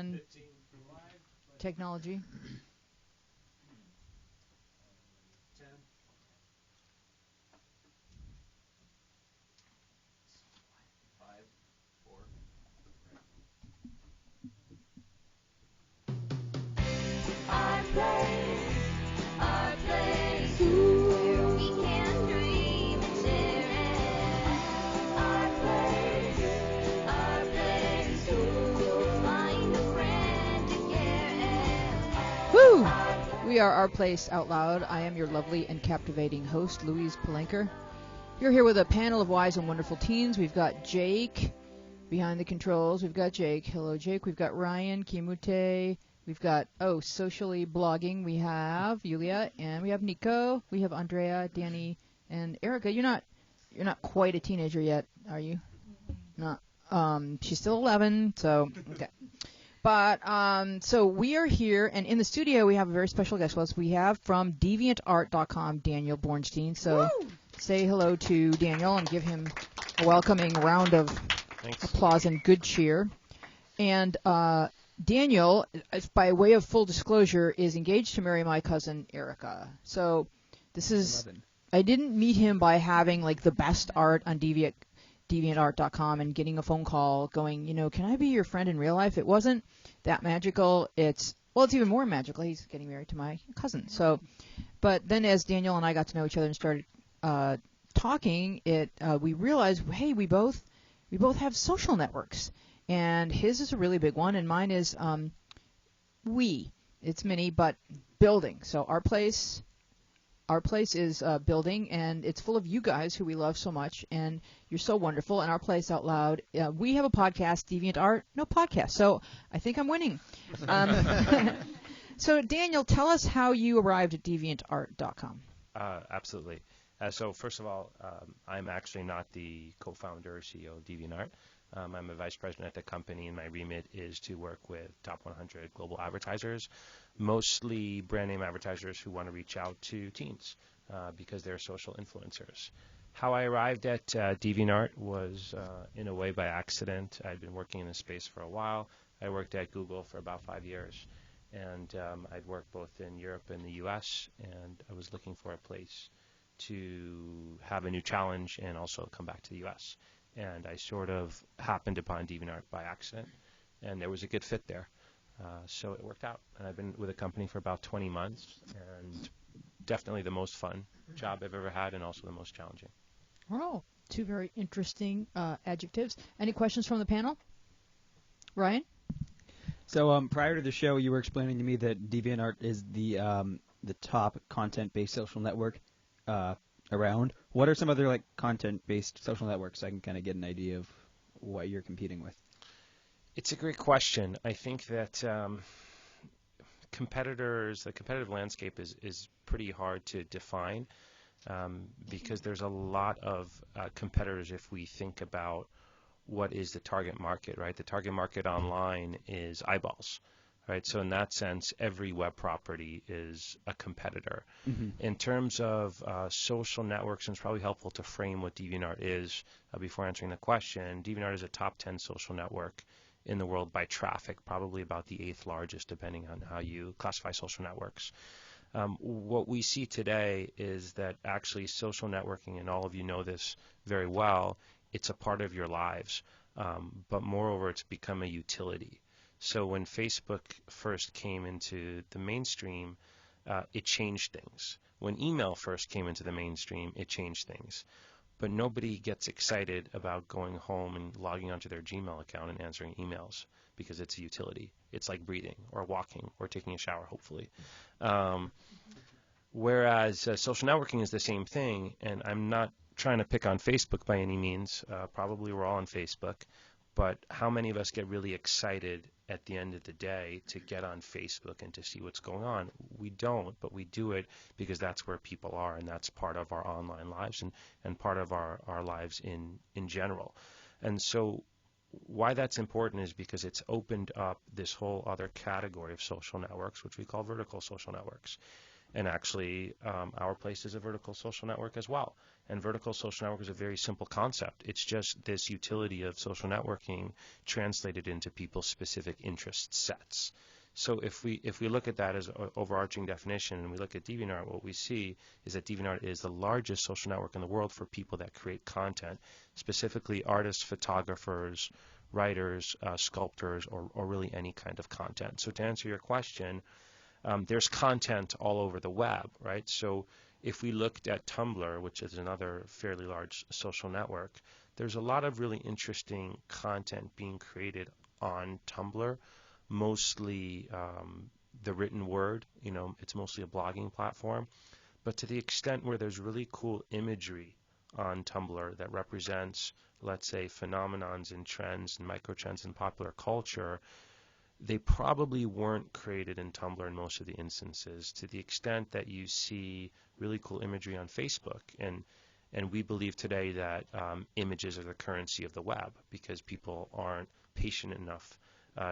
and technology. 10. 5, 4. Our place, where we can dream and share it. Our place, you'll find a friend to care. Woo! We are Our Place Out Loud. I am your lovely and captivating host, Louise Palenker. You're here with a panel of wise and wonderful teens. We've got Jake behind the controls. We've got Jake. Hello, Jake. We've got Ryan Kimute. We've got, socially blogging. We have Yulia, and we have Nico. We have Andrea, Danny, and Erica. You're not quite a teenager yet, are you? Not. She's still 11, so okay. But so we are here, and in the studio we have a very special guest with us. We have from DeviantArt.com Daniel Bornstein. So say hello to Daniel and give him a welcoming round of applause and good cheer. And Daniel, by way of full disclosure, is engaged to marry my cousin Erica. So this is 11. I didn't meet him by having like the best art on DeviantArt.com and getting a phone call going, can I be your friend in real life? It wasn't that magical. It's even more magical. He's getting married to my cousin. So, but then as Daniel and I got to know each other and started talking, we realized, hey, we both have social networks, and his is a really big one, and mine is it's mini but building. So Our Place is building, and it's full of you guys who we love so much, and you're so wonderful. And Our Place Out Loud, we have a podcast, Deviant Art, no podcast. So I think I'm winning. So Daniel, tell us how you arrived at DeviantArt.com. Absolutely. So first of all, I'm actually not the co-founder or CEO of DeviantArt. I'm a vice president at the company, and my remit is to work with top 100 global advertisers, mostly brand name advertisers who want to reach out to teens because they're social influencers. How I arrived at DeviantArt was in a way by accident. I'd been working in this space for a while. I worked at Google for about 5 years, and I'd worked both in Europe and the US, and I was looking for a place to have a new challenge and also come back to the US. And I sort of happened upon DeviantArt by accident, and there was a good fit there. So it worked out. And I've been with the company for about 20 months, and definitely the most fun job I've ever had, and also the most challenging. Oh, two very interesting adjectives. Any questions from the panel? Ryan? So prior to the show, you were explaining to me that DeviantArt is the top content-based social network around. What are some other content-based social networks so I can kind of get an idea of what you're competing with? It's a great question. I think that the competitive landscape is pretty hard to define because there's a lot of competitors if we think about what is the target market, right? The target market online is eyeballs. Right, so in that sense, every web property is a competitor. Mm-hmm. In terms of social networks, and it's probably helpful to frame what DeviantArt is before answering the question. DeviantArt is a top 10 social network in the world by traffic, probably about the 8th largest, depending on how you classify social networks. What we see today is that actually social networking, and all of you know this very well, it's a part of your lives, but moreover, it's become a utility. So when Facebook first came into the mainstream, it changed things. When email first came into the mainstream, it changed things. But nobody gets excited about going home and logging onto their Gmail account and answering emails because it's a utility. It's like breathing or walking or taking a shower, hopefully. Whereas social networking is the same thing, and I'm not trying to pick on Facebook by any means. Probably we're all on Facebook. But how many of us get really excited at the end of the day to get on Facebook and to see what's going on? We don't, but we do it because that's where people are, and that's part of our online lives and part of our lives in general. And so why that's important is because it's opened up this whole other category of social networks, which we call vertical social networks. And actually, our place is a vertical social network as well. And vertical social network is a very simple concept. It's just this utility of social networking translated into people's specific interest sets. So if we look at that as an overarching definition and we look at DeviantArt, what we see is that DeviantArt is the largest social network in the world for people that create content, specifically artists, photographers, writers, sculptors, or really any kind of content. So to answer your question, there's content all over the web, right? So if we looked at Tumblr, which is another fairly large social network, there's a lot of really interesting content being created on Tumblr, mostly the written word. It's mostly a blogging platform. But to the extent where there's really cool imagery on Tumblr that represents, let's say, phenomenons and trends and microtrends in popular culture, they probably weren't created in Tumblr in most of the instances, to the extent that you see really cool imagery on Facebook. And we believe today that images are the currency of the web, because people aren't patient enough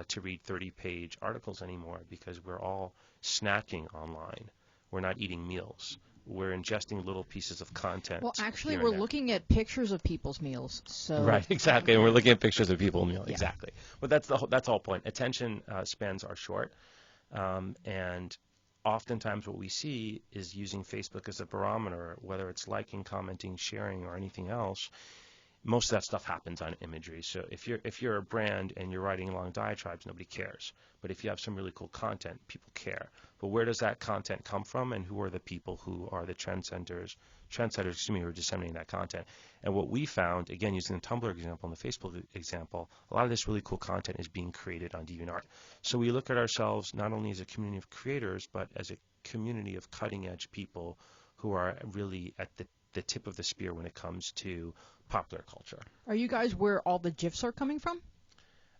to read 30-page articles anymore, because we're all snacking online. We're not eating meals. We're ingesting little pieces of content. Well, actually, here and we're there. looking at pictures of people's meals. So Right, exactly. And we're looking at pictures of people meal. Yeah. Exactly. But that's the whole point. Attention spans are short, and oftentimes what we see is using Facebook as a barometer, whether it's liking, commenting, sharing, or anything else. Most of that stuff happens on imagery. So if you're a brand and you're writing long diatribes, nobody cares. But if you have some really cool content, people care. But where does that content come from, and who are the people who are the trendsetters, who are disseminating that content? And what we found, again, using the Tumblr example and the Facebook example, a lot of this really cool content is being created on DeviantArt. So we look at ourselves not only as a community of creators, but as a community of cutting-edge people who are really at the tip of the spear when it comes to popular culture. are you guys where all the GIFs are coming from?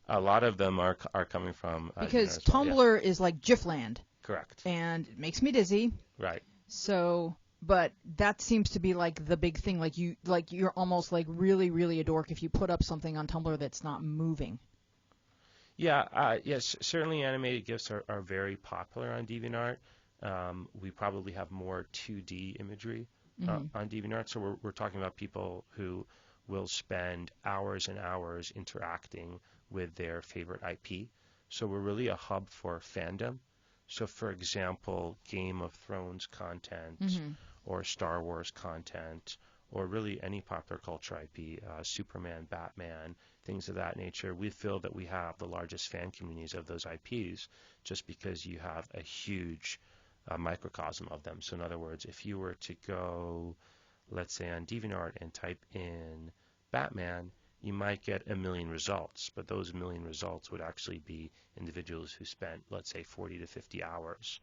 A lot of them are coming from Because as well, yeah. Tumblr is like GIFland, Correct. and it makes me dizzy. Right. So, but that seems to be like the big thing. Like you're almost like really, really a dork if you put up something on Tumblr that's not moving. Yeah. Yes. Certainly, animated GIFs are very popular on DeviantArt. We probably have more 2D imagery on DeviantArt. So we're talking about people who will spend hours and hours interacting with their favorite IP. So we're really a hub for fandom. So, for example, Game of Thrones content or Star Wars content, or really any popular culture IP, Superman, Batman, things of that nature. We feel that we have the largest fan communities of those IPs just because you have a huge microcosm of them. So in other words, if you were to go, let's say, on DeviantArt and type in Batman, you might get 1 million results, but those 1 million results would actually be individuals who spent, let's say, 40 to 50 hours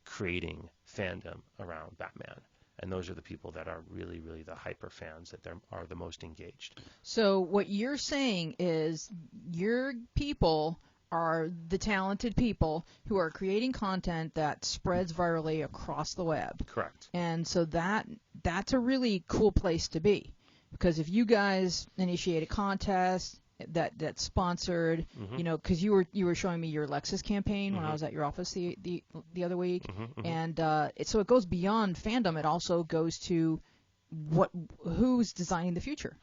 creating fandom around Batman. And those are the people that are really, really the hyper fans that are the most engaged. So what you're saying is your people are the talented people who are creating content that spreads virally across the web. Correct. And so that's a really cool place to be, because if you guys initiate a contest that's sponsored, because you were showing me your Lexus campaign when I was at your office the other week, and so it goes beyond fandom. It also goes to who's designing the future.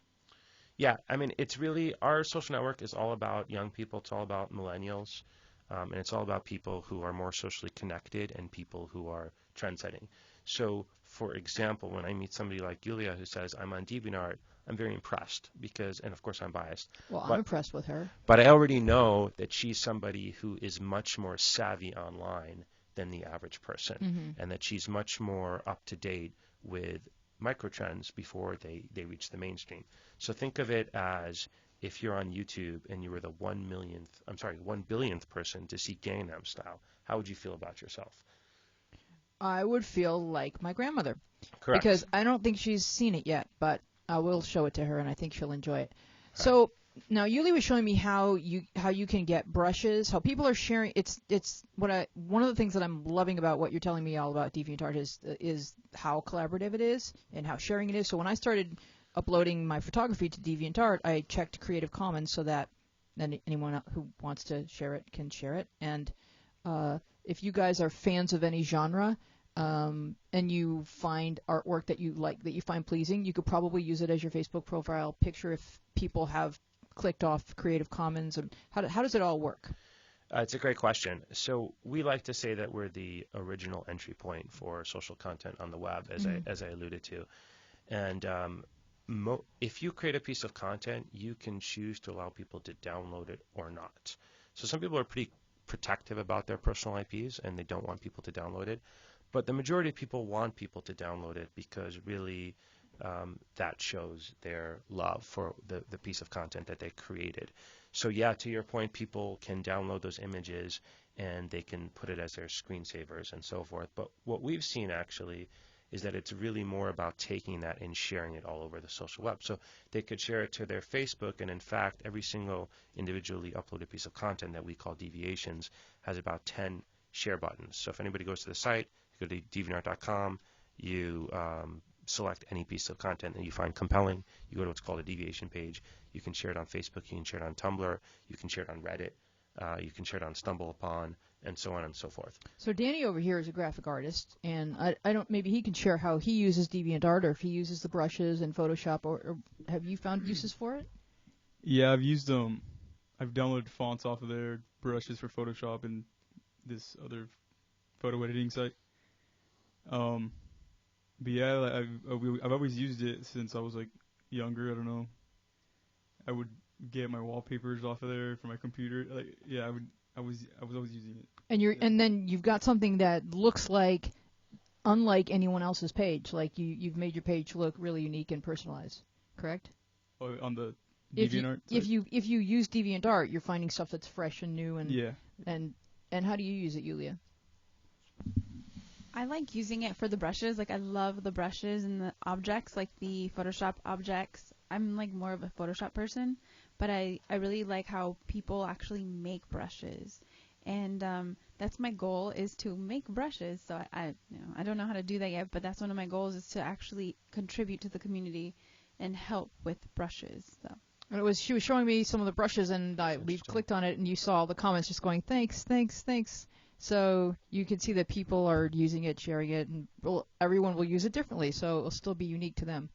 Yeah, I mean, it's really, our social network is all about young people. It's all about millennials, and it's all about people who are more socially connected and people who are trendsetting. So, for example, when I meet somebody like Yulia who says, I'm on DeviantArt, I'm very impressed because, and of course I'm biased. Well, I'm impressed with her. But I already know that she's somebody who is much more savvy online than the average person, and that she's much more up to date with microtrends before they reach the mainstream. So think of it as if you're on YouTube and you were the 1 billionth person to see Gangnam Style, how would you feel about yourself? I would feel like my grandmother. Correct. Because I don't think she's seen it yet, but I will show it to her, and I think she'll enjoy it. So now Yuli was showing me how you can get brushes, how people are sharing. It's one of the things that I'm loving about what you're telling me all about DeviantArt is how collaborative it is and how sharing it is. So when I started uploading my photography to DeviantArt, I checked Creative Commons so that anyone who wants to share it can share it. And if you guys are fans of any genre, and you find artwork that you like, that you find pleasing, you could probably use it as your Facebook profile picture if people have clicked off Creative Commons. And how does it all work? It's a great question. So we like to say that we're the original entry point for social content on the web, as I alluded to. And if you create a piece of content, you can choose to allow people to download it or not. So some people are pretty protective about their personal IPs and they don't want people to download it. But the majority of people want people to download it because really that shows their love for the piece of content that they created. So yeah, to your point, people can download those images and they can put it as their screensavers and so forth. But what we've seen actually is that it's really more about taking that and sharing it all over the social web. So they could share it to their Facebook, and in fact, every single individually uploaded piece of content that we call deviations has about 10 share buttons. So if anybody goes to the site, you go to deviantart.com, you select any piece of content that you find compelling, you go to what's called a deviation page. You can share it on Facebook, you can share it on Tumblr, you can share it on Reddit, you can share it on StumbleUpon, and so on and so forth. So Danny over here is a graphic artist, and I don't, maybe he can share how he uses DeviantArt, or if he uses the brushes and Photoshop, or have you found uses for it? Yeah, I've used I've downloaded fonts off of there, brushes for Photoshop, and this other photo editing site. But yeah, like, I've always used it since I was like younger. I don't know. I would get my wallpapers off of there for my computer. Like, yeah, I was always using it. And then you've got something that looks like unlike anyone else's page. Like you've made your page look really unique and personalized. Correct? Oh, on the DeviantArt if site? if you use DeviantArt, you're finding stuff that's fresh and new. And Yeah. And how do you use it, Yulia? I like using it for the brushes. Like, I love the brushes and the objects, like the Photoshop objects. I'm like more of a Photoshop person, but I really like how people actually make brushes. And that's my goal, is to make brushes. So I don't know how to do that yet, but that's one of my goals, is to actually contribute to the community and help with brushes. So. And she was showing me some of the brushes, and we clicked on it, and you saw all the comments just going, thanks, thanks, thanks. So you can see that people are using it, sharing it, and everyone will use it differently, so it'll still be unique to them.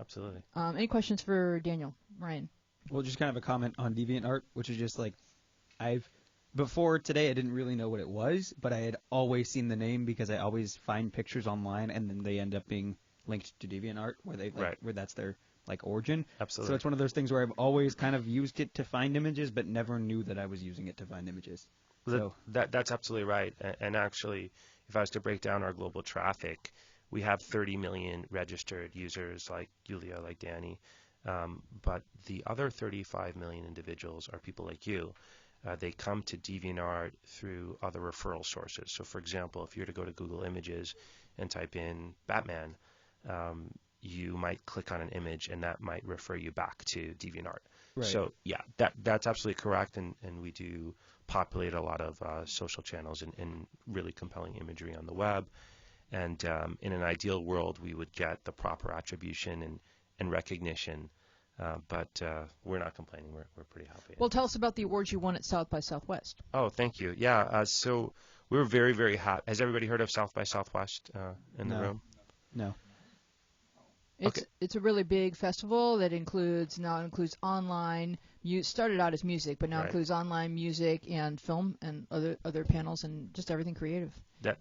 Absolutely. Any questions for Daniel? Ryan? Well, just kind of a comment on DeviantArt, which is just like, before today I didn't really know what it was, but I had always seen the name because I always find pictures online and then they end up being linked to DeviantArt, where that's their like origin. Absolutely. So it's one of those things where I've always kind of used it to find images, but never knew that I was using it to find images. So That's absolutely right. And actually, if I was to break down our global traffic, we have 30 million registered users like Yulia, like Danny. But the other 35 million individuals are people like you. They come to DeviantArt through other referral sources. So, for example, if you were to go to Google Images and type in Batman, you might click on an image and that might refer you back to DeviantArt. Right. So, yeah, that's absolutely correct. And we do populate a lot of social channels and really compelling imagery on the web. And in an ideal world, we would get the proper attribution and recognition. But we're not complaining. We're pretty happy. Well, tell us about the awards you won at South by Southwest. Oh, thank you. Yeah, so we were very, very happy. Has everybody heard of South by Southwest in the room? No. It's a really big festival that includes online. You started out as music, but now includes online music and film and other panels and just everything creative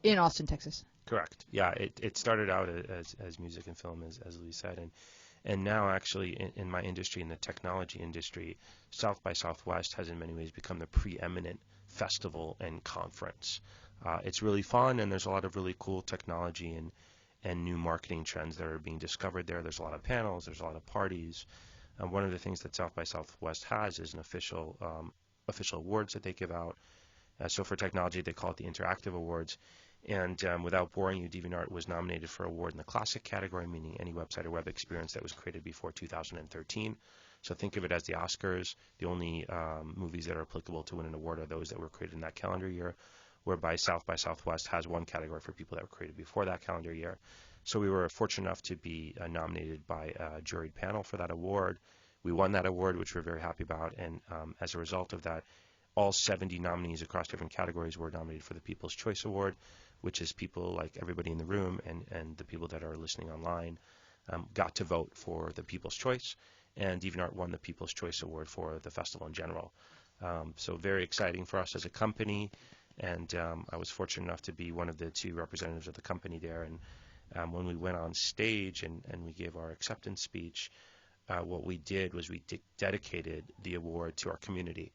in Austin, Texas. Correct. Yeah, it started out as music and film, as Lee said, and now actually in my industry, in the technology industry, South by Southwest has in many ways become the preeminent festival and conference. It's really fun, and there's a lot of really cool technology and new marketing trends that are being discovered there. There's a lot of panels, there's a lot of parties. One of the things that South by Southwest has is an official awards that they give out. So for technology, they call it the Interactive Awards. And without boring you, DeviantArt was nominated for an award in the classic category, meaning any website or web experience that was created before 2013. So think of it as the Oscars. The only movies that are applicable to win an award are those that were created in that calendar year, whereby South by Southwest has one category for people that were created before that calendar year. So we were fortunate enough to be nominated by a juried panel for that award. We won that award, which we're very happy about, and as a result of that, all 70 nominees across different categories were nominated for the People's Choice Award, which is people like everybody in the room and the people that are listening online, got to vote for the People's Choice, and DeviantArt won the People's Choice Award for the festival in general. So very exciting for us as a company, and I was fortunate enough to be one of the 2 representatives of the company there. And when we went on stage and we gave our acceptance speech, what we did was we dedicated the award to our community,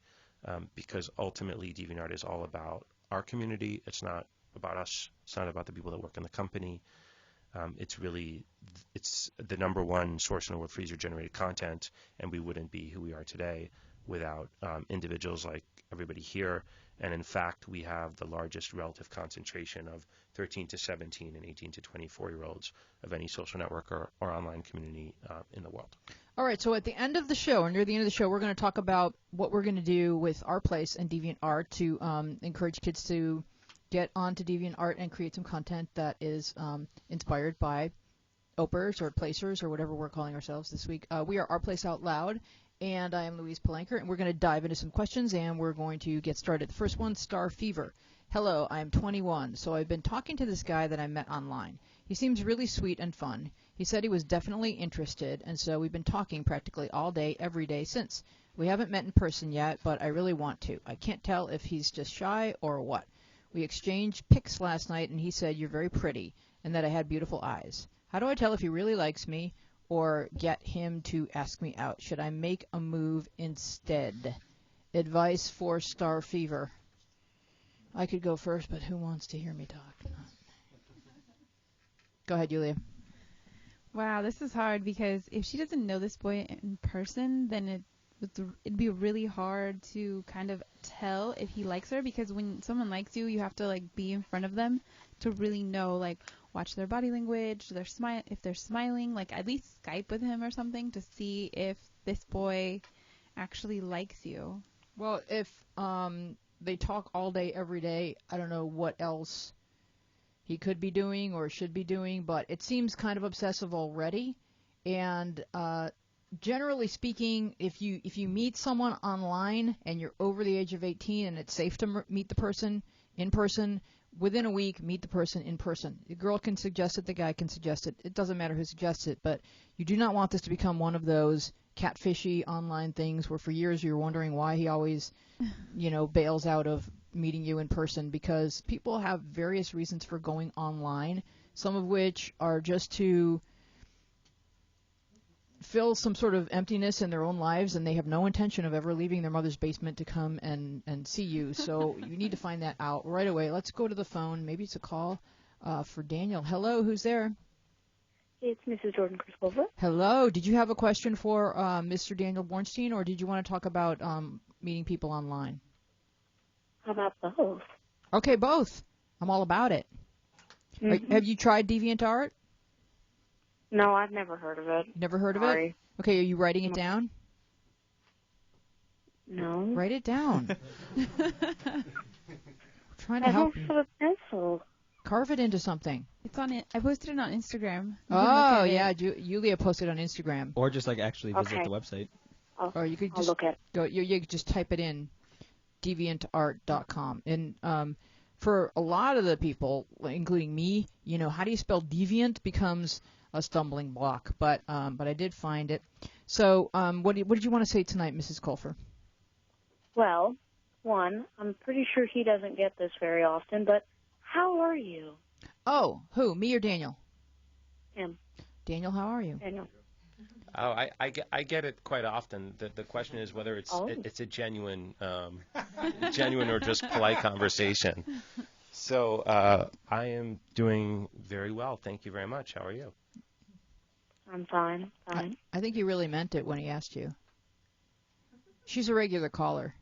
because ultimately DeviantArt is all about our community. It's not about us. It's not about the people that work in the company. It's the number 1 source in the world for user-generated content, and we wouldn't be who we are today without individuals like everybody here. And in fact, we have the largest relative concentration of 13 to 17 and 18 to 24-year-olds of any social network or online community in the world. All right, so at the end of the show, or near the end of the show, we're going to talk about what we're going to do with Our Place and DeviantArt to encourage kids to get onto DeviantArt and create some content that is inspired by Opers or Placers or whatever we're calling ourselves this week. We are Our Place Out Loud, and I am Louise Palanker, and we're going to dive into some questions, and we're going to get started. The first one, Star Fever. Hello, I'm 21, so I've been talking to this guy that I met online. He seems really sweet and fun. He said he was definitely interested, and so we've been talking practically all day, every day since. We haven't met in person yet, but I really want to. I can't tell if he's just shy or what. We exchanged pics last night, and he said you're very pretty and that I had beautiful eyes. How do I tell if he really likes me or get him to ask me out? Should I make a move instead? Advice for Star Fever. I could go first, but who wants to hear me talk? Go ahead, Julia. Wow, this is hard because if she doesn't know this boy in person, then it'd be really hard to kind of tell if he likes her, because when someone likes you, you have to like be in front of them to really know, like watch their body language, their smile, if they're smiling, like at least Skype with him or something to see if this boy actually likes you. Well, if they talk all day, every day, I don't know what else he could be doing or should be doing, but it seems kind of obsessive already. And generally speaking, if you meet someone online and you're over the age of 18 and it's safe to meet the person in person, within a week, meet the person in person. The girl can suggest it, the guy can suggest it. It doesn't matter who suggests it, but you do not want this to become one of those catfishy online things where for years you're wondering why he always, bails out of meeting you in person, because people have various reasons for going online, some of which are just to fill some sort of emptiness in their own lives, and they have no intention of ever leaving their mother's basement to come and see you. So you need to find that out right away. Let's go to the phone. Maybe it's a call for Daniel. Hello, who's there? It's Mrs. Jordan Christopher. Hello. Did you have a question for Mr. Daniel Bornstein, or did you want to talk about meeting people online? How about both? Okay, both. I'm all about it. Mm-hmm. Have you tried DeviantArt? No, I've never heard of it. Never heard of Sorry. it? Okay, are you writing it down? No. Write it down. Trying to I help don't you. have a pencil. Carve it into something. It's on it. I posted it on Instagram. You can Oh, look at yeah. it. Julia posted on Instagram. Or just like actually visit Okay. the website. Or you could I'll just look at it. go. You could just type it in, deviantart.com. And for a lot of the people, including me, how do you spell deviant becomes a stumbling block. But I did find it. So what did you want to say tonight, Mrs. Colfer? Well, one, I'm pretty sure he doesn't get this very often, but how are you? Oh, who? Me or Daniel? Him. Daniel, how are you? Daniel. Oh, I get it quite often. The question is whether it's Oh. it's a genuine or just polite conversation. So I am doing very well. Thank you very much. How are you? I'm fine. Fine. I think he really meant it when he asked you. She's a regular caller,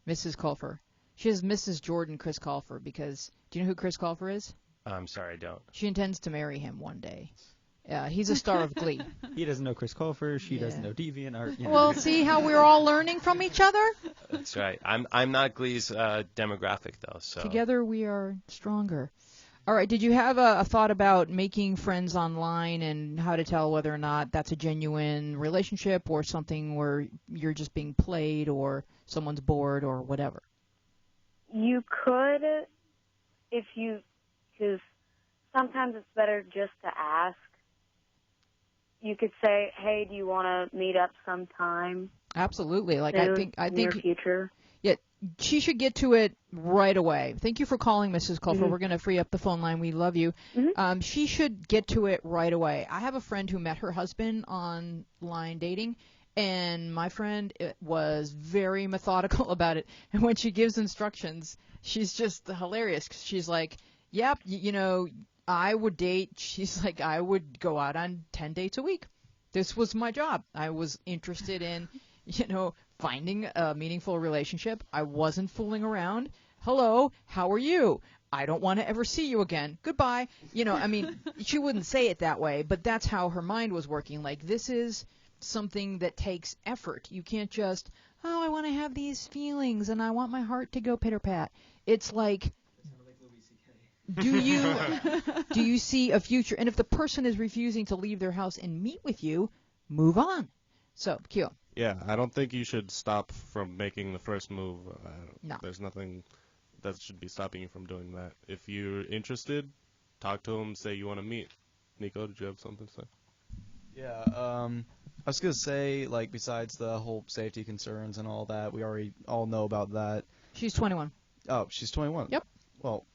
Mrs. Colfer. She is Mrs. Jordan Chris Colfer because, do you know who Chris Colfer is? I'm sorry, I don't. She intends to marry him one day. He's a star of Glee. He doesn't know Chris Colfer. She doesn't Yeah. know DeviantArt. Well, see how we're all learning from each other? That's right. I'm not Glee's demographic though. So Together we are stronger. All right, did you have a thought about making friends online and how to tell whether or not that's a genuine relationship or something where you're just being played or someone's bored or whatever? You could, if you because sometimes it's better just to ask. You could say, "Hey, do you want to meet up sometime Absolutely. Like soon, I near think future?" yeah, she should get to it right away. Thank you for calling, Mrs. Culfer. Mhm. We're going to free up the phone line. We love you. Mhm. She should get to it right away. I have a friend who met her husband online dating, and my friend was very methodical about it. And when she gives instructions, she's just hilarious 'cause she's like, "Yep, you know, I would date." She's like, "I would go out on 10 dates a week. This was my job. I was interested in, finding a meaningful relationship. I wasn't fooling around. Hello, how are you? I don't want to ever see you again. Goodbye." I mean, she wouldn't say it that way, but that's how her mind was working. Like, this is something that takes effort. You can't just, "Oh, I want to have these feelings and I want my heart to go pitter-pat." It's like, do you see a future? And if the person is refusing to leave their house and meet with you, move on. So, Q. Yeah, I don't think you should stop from making the first move. No. There's nothing that should be stopping you from doing that. If you're interested, talk to him, say you want to meet. Nico, did you have something to say? Yeah, I was going to say, like, besides the whole safety concerns and all that, we already all know about that. She's 21. Oh, she's 21? Yep. Well,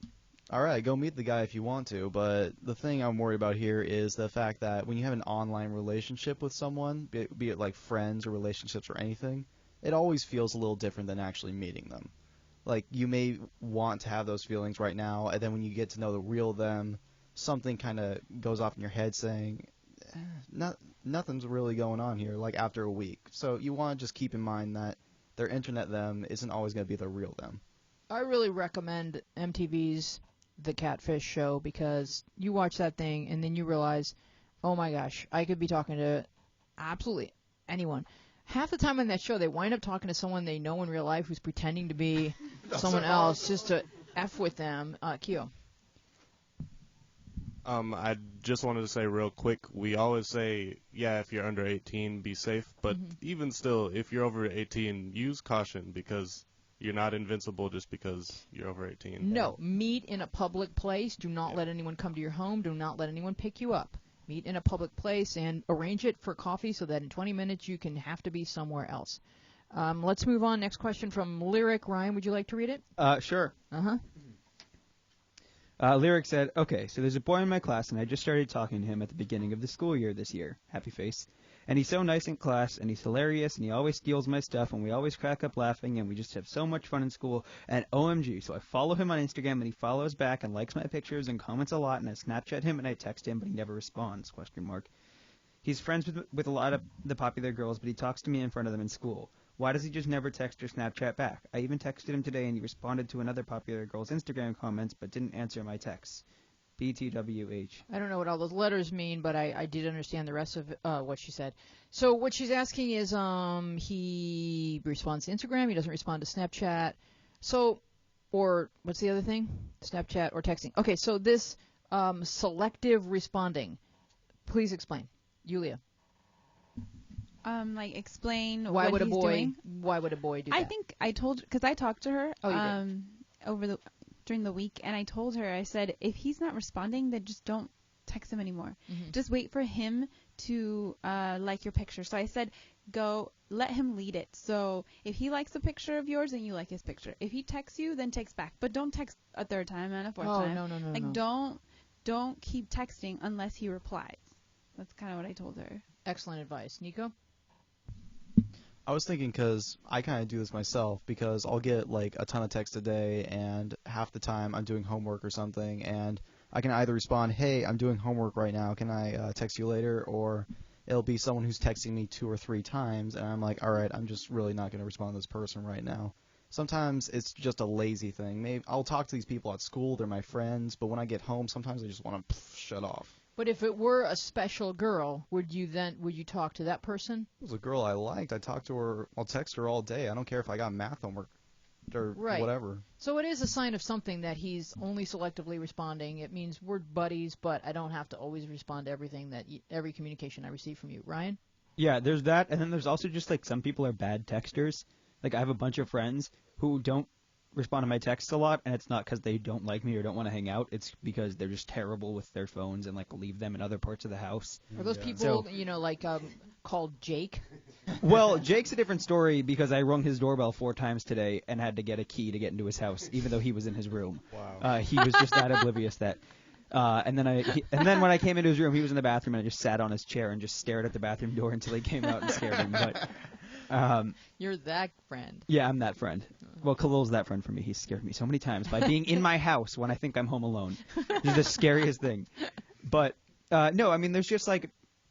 all right, go meet the guy if you want to, but the thing I'm worried about here is the fact that when you have an online relationship with someone, be it like friends or relationships or anything, it always feels a little different than actually meeting them. Like, you may want to have those feelings right now, and then when you get to know the real them, something kind of goes off in your head saying, nothing's really going on here, like after a week. So you want to just keep in mind that their internet them isn't always going to be the real them. I really recommend MTV's The Catfish Show, because you watch that thing and then you realize, oh my gosh, I could be talking to absolutely anyone. Half the time on that show, they wind up talking to someone they know in real life who's pretending to be someone else just to F with them. Keo. I just wanted to say real quick, we always say, yeah, if you're under 18, be safe. But even still, if you're over 18, use caution, because you're not invincible just because you're over 18. No, meet in a public place. Do not let anyone come to your home. Do not let anyone pick you up. Meet in a public place and arrange it for coffee so that in 20 minutes you can have to be somewhere else. Let's move on. Next question from Lyric. Ryan, would you like to read it? Sure. Uh-huh. Lyric said, "Okay, so there's a boy in my class, and I just started talking to him at the beginning of the school year this year." Happy face. "And he's so nice in class, and he's hilarious, and he always steals my stuff, and we always crack up laughing, and we just have so much fun in school, and OMG." So I follow him on Instagram, and he follows back and likes my pictures and comments a lot, and I Snapchat him and I text him, but he never responds, ? He's friends with a lot of the popular girls, but he talks to me in front of them in school. Why does he just never text or Snapchat back? I even texted him today, and he responded to another popular girl's Instagram comments, but didn't answer my texts. BTWH. I don't know what all those letters mean, but I did understand the rest of what she said. So what she's asking is, he responds to Instagram, he doesn't respond to Snapchat. So, or what's the other thing? Snapchat or texting. Okay, so this selective responding. Please explain. Yulia. Like explain Why what would a he's boy? doing. Why would a boy do that? I think I told, because I talked to her Oh, you did. during the week, and I told her, I said, if he's not responding, then just don't text him anymore. Mhm. Just wait for him to like your picture. So I said, go let him lead it. So if he likes a picture of yours, then you like his picture. If he texts you, then text back. But don't text a third time and a fourth time. No. Like no. don't keep texting unless he replies. That's kind of what I told her. Excellent advice. Nico? I was thinking, because I kind of do this myself, because I'll get like a ton of texts a day, and half the time I'm doing homework or something, and I can either respond, "Hey, I'm doing homework right now, can I text you later?" or it'll be someone who's texting me 2 or 3 times, and I'm like, all right, I'm just really not going to respond to this person right now. Sometimes it's just a lazy thing. Maybe I'll talk to these people at school, they're my friends, but when I get home, sometimes I just want to shut off. But if it were a special girl, would you talk to that person? It was a girl I liked. I talked to her. I'll text her all day. I don't care if I got math homework or Right. whatever. So it is a sign of something that he's only selectively responding. It means we're buddies, but I don't have to always respond to everything every communication I receive from you. Ryan? Yeah, there's that, and then there's also just like some people are bad texters. Like I have a bunch of friends who don't respond to my texts a lot, and it's not because they don't like me or don't want to hang out. It's because they're just terrible with their phones and like leave them in other parts of the house. Are those people, called Jake? Well, Jake's a different story because I rung his doorbell 4 times today and had to get a key to get into his house, even though he was in his room. Wow. He was just that oblivious that. And then when I came into his room, he was in the bathroom and I just sat on his chair and just stared at the bathroom door until he came out and scared him. But you're that friend. Yeah, I'm that friend. Well, Khalil's that friend for me. He's scared me so many times by being in my house when I think I'm home alone. It's the scariest thing. But no, I mean, there's just like,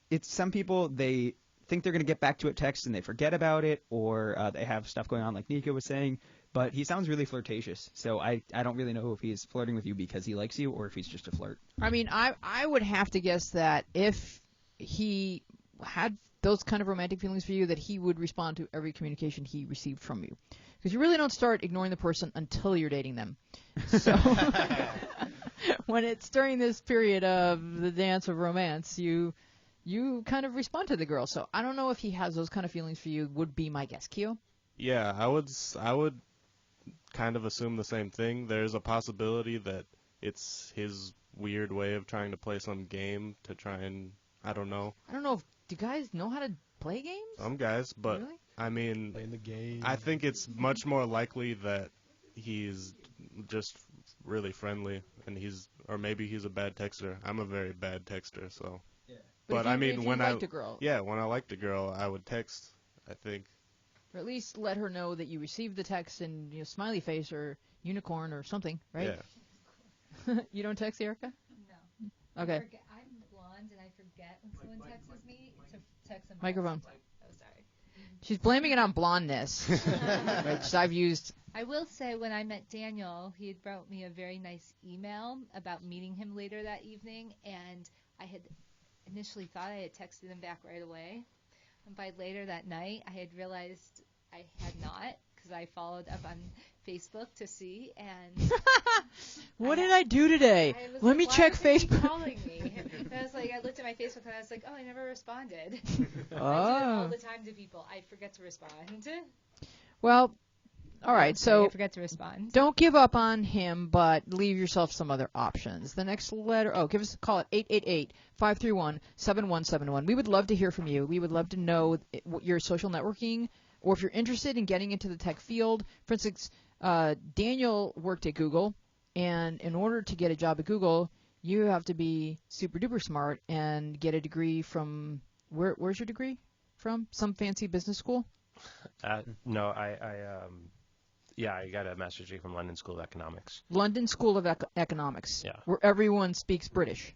it's some people, they think they're going to get back to a text and they forget about it, or they have stuff going on like Nika was saying. But he sounds really flirtatious, so I don't really know if he's flirting with you because he likes you or if he's just a flirt. I mean, I would have to guess that if he had those kind of romantic feelings for you, that he would respond to every communication he received from you. Because you really don't start ignoring the person until you're dating them. So when it's during this period of the dance of romance, you kind of respond to the girl. So I don't know if he has those kind of feelings for you, would be my guess. Keo? Yeah, I would kind of assume the same thing. There's a possibility that it's his weird way of trying to play some game to try and, I don't know. I don't know if, do guys know how to play games? Some guys, but Really? I mean, Playing the game. I think it's much more likely that he's just really friendly and or maybe he's a bad texter. I'm a very bad texter, so. Yeah. But if I mean, if you when liked a girl, when I liked a girl, I would text, I think. or at least let her know that you received the text in smiley face or unicorn or something, right? Yeah. You don't text, Erica? No. Okay. I'm blonde and I forget when someone texts me to text them. Microphone. Oh, sorry. She's blaming it on blondness, which I've used. I will say when I met Daniel, he had wrote me a very nice email about meeting him later that evening, and I had initially thought I had texted him back right away. And by later that night, I had realized I had not, because I followed up on Facebook to see, and What did I do today? I was Let like, me why check isn't he Facebook. calling me? And I was like, I looked at my Facebook and I was like, oh, I never responded. I do it all the time to people. I forget to respond. Well, all right, so I forget to respond. don't give up on him, but leave yourself some other options. The next letter, give us a call at 888-531-7171. We would love to hear from you. We would love to know your social networking, or if you're interested in getting into the tech field. For instance, Daniel worked at Google, and in order to get a job at Google, you have to be super duper smart and get a degree from, where's your degree from? Some fancy business school? No, I got a master's degree from London School of Economics. London School of Economics. Yeah. Where everyone speaks British.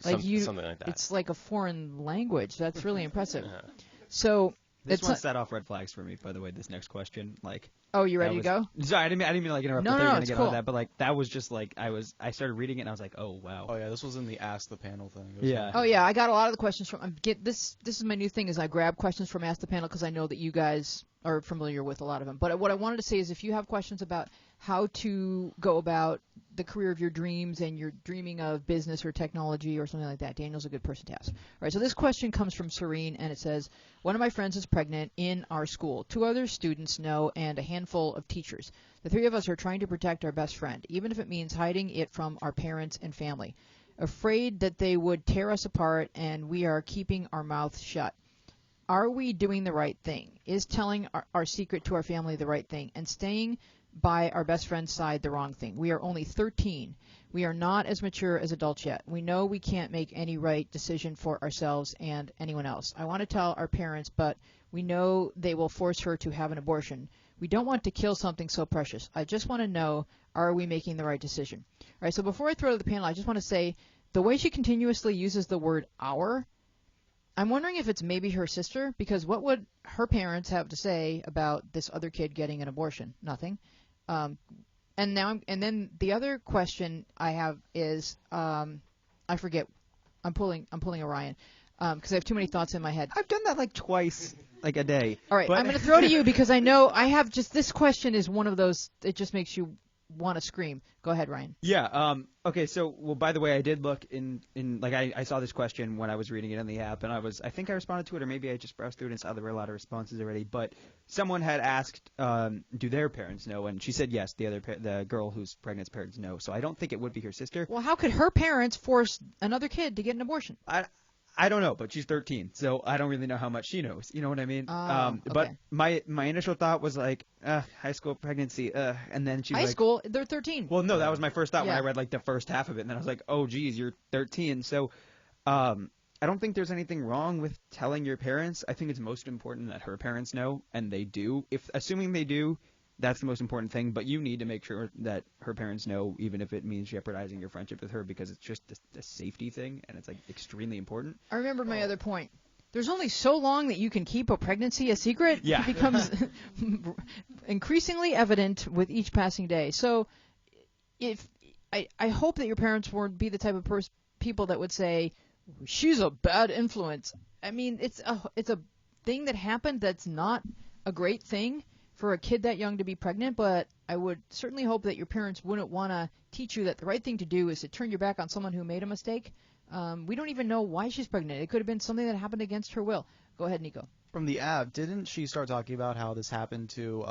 Something like that. It's like a foreign language. That's really impressive. Yeah. So This it's one set off red flags for me, by the way, this next question. Like, oh, you ready to that go? Sorry, I didn't mean to like interrupt. No, but no, they were gonna it's get cool. on that, but like that was just like I started reading it and I was like, oh wow. Oh yeah, this was in the Ask the Panel thing. It was Yeah. Oh yeah, I got a lot of the questions from. This is my new thing is I grab questions from Ask the Panel because I know that you guys are familiar with a lot of them. But what I wanted to say is if you have questions about how to go about the career of your dreams and you're dreaming of business or technology or something like that, Daniel's a good person to ask. All right, so this question comes from Serene, and it says, one of my friends is pregnant in our school. 2 other students know, and a handful of teachers. The 3 of us are trying to protect our best friend, even if it means hiding it from our parents and family. Afraid that they would tear us apart, and we are keeping our mouths shut. Are we doing the right thing? Is telling our secret to our family the right thing? And staying by our best friend's side the wrong thing? We are only 13. We are not as mature as adults yet. We know we can't make any right decision for ourselves and anyone else. I want to tell our parents, but we know they will force her to have an abortion. We don't want to kill something so precious. I just want to know, are we making the right decision? All right, so before I throw to the panel, I just want to say the way she continuously uses the word our, I'm wondering if it's maybe her sister, because what would her parents have to say about this other kid getting an abortion? Nothing. And then the other question I have is I forget. I'm pulling Orion because I have too many thoughts in my head. I've done that like twice, like a day. All right, but I'm going to throw to you because I know I have just this question is one of those. It just makes you want to scream. Go ahead, Ryan. Yeah. Okay. So, well, by the way, I did look in like I saw this question when I was reading it in the app, and I think I responded to it, or maybe I just browsed through it and saw there were a lot of responses already. But someone had asked, do their parents know? And she said yes. The girl who's pregnant's parents know. So I don't think it would be her sister. Well, how could her parents force another kid to get an abortion? I don't know, but she's 13, so I don't really know how much she knows. You know what I mean? But my initial thought was like, high school pregnancy, and then she's high like, school, they're 13. Well, no, that was my first thought when Yeah. I read like the first half of it, and then I was like, oh, geez, you're 13. So, I don't think there's anything wrong with telling your parents. I think it's most important that her parents know, and they do. Assuming they do, that's the most important thing. But you need to make sure that her parents know, even if it means jeopardizing your friendship with her, because it's just a safety thing, and it's like extremely important. I remember my other point. There's only so long that you can keep a pregnancy a secret. Yeah. It becomes increasingly evident with each passing day. So if I hope that your parents won't be the type of people that would say, she's a bad influence. I mean, it's a thing that happened that's not a great thing for a kid that young to be pregnant, but I would certainly hope that your parents wouldn't want to teach you that the right thing to do is to turn your back on someone who made a mistake. We don't even know why she's pregnant. It could have been something that happened against her will. Go ahead, Nico. From the app, didn't she start talking about how this happened to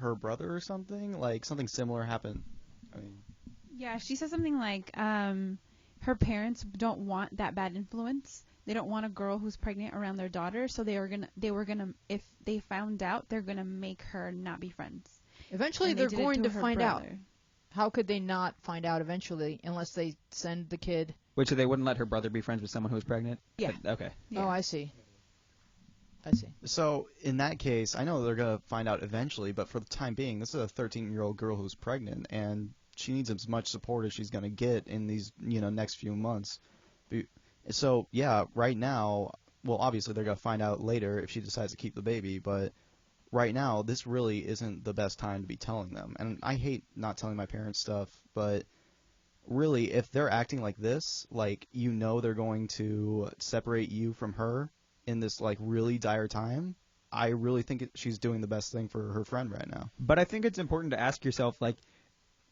her brother or something? Like something similar happened. I mean, Yeah, she said something like her parents don't want that bad influence. They don't want a girl who's pregnant around their daughter, so they were gonna if they found out, they're gonna make her not be friends. Eventually, And they they're did it going to her find out. brother. How could they not find out eventually unless they send the kid? Which they wouldn't let her brother be friends with someone who was pregnant? Yeah. Okay. Oh, I see. I see. so in that case, I know they're gonna find out eventually, but for the time being, this is a 13-year-old girl who's pregnant, and she needs as much support as she's gonna get in these next few months. So yeah, right now, well, obviously they're gonna find out later if she decides to keep the baby, but right now, this really isn't the best time to be telling them. And I hate not telling my parents stuff, but really, if they're acting like this, like they're going to separate you from her in this like really dire time, I really think she's doing the best thing for her friend right now. But I think it's important to ask yourself, like,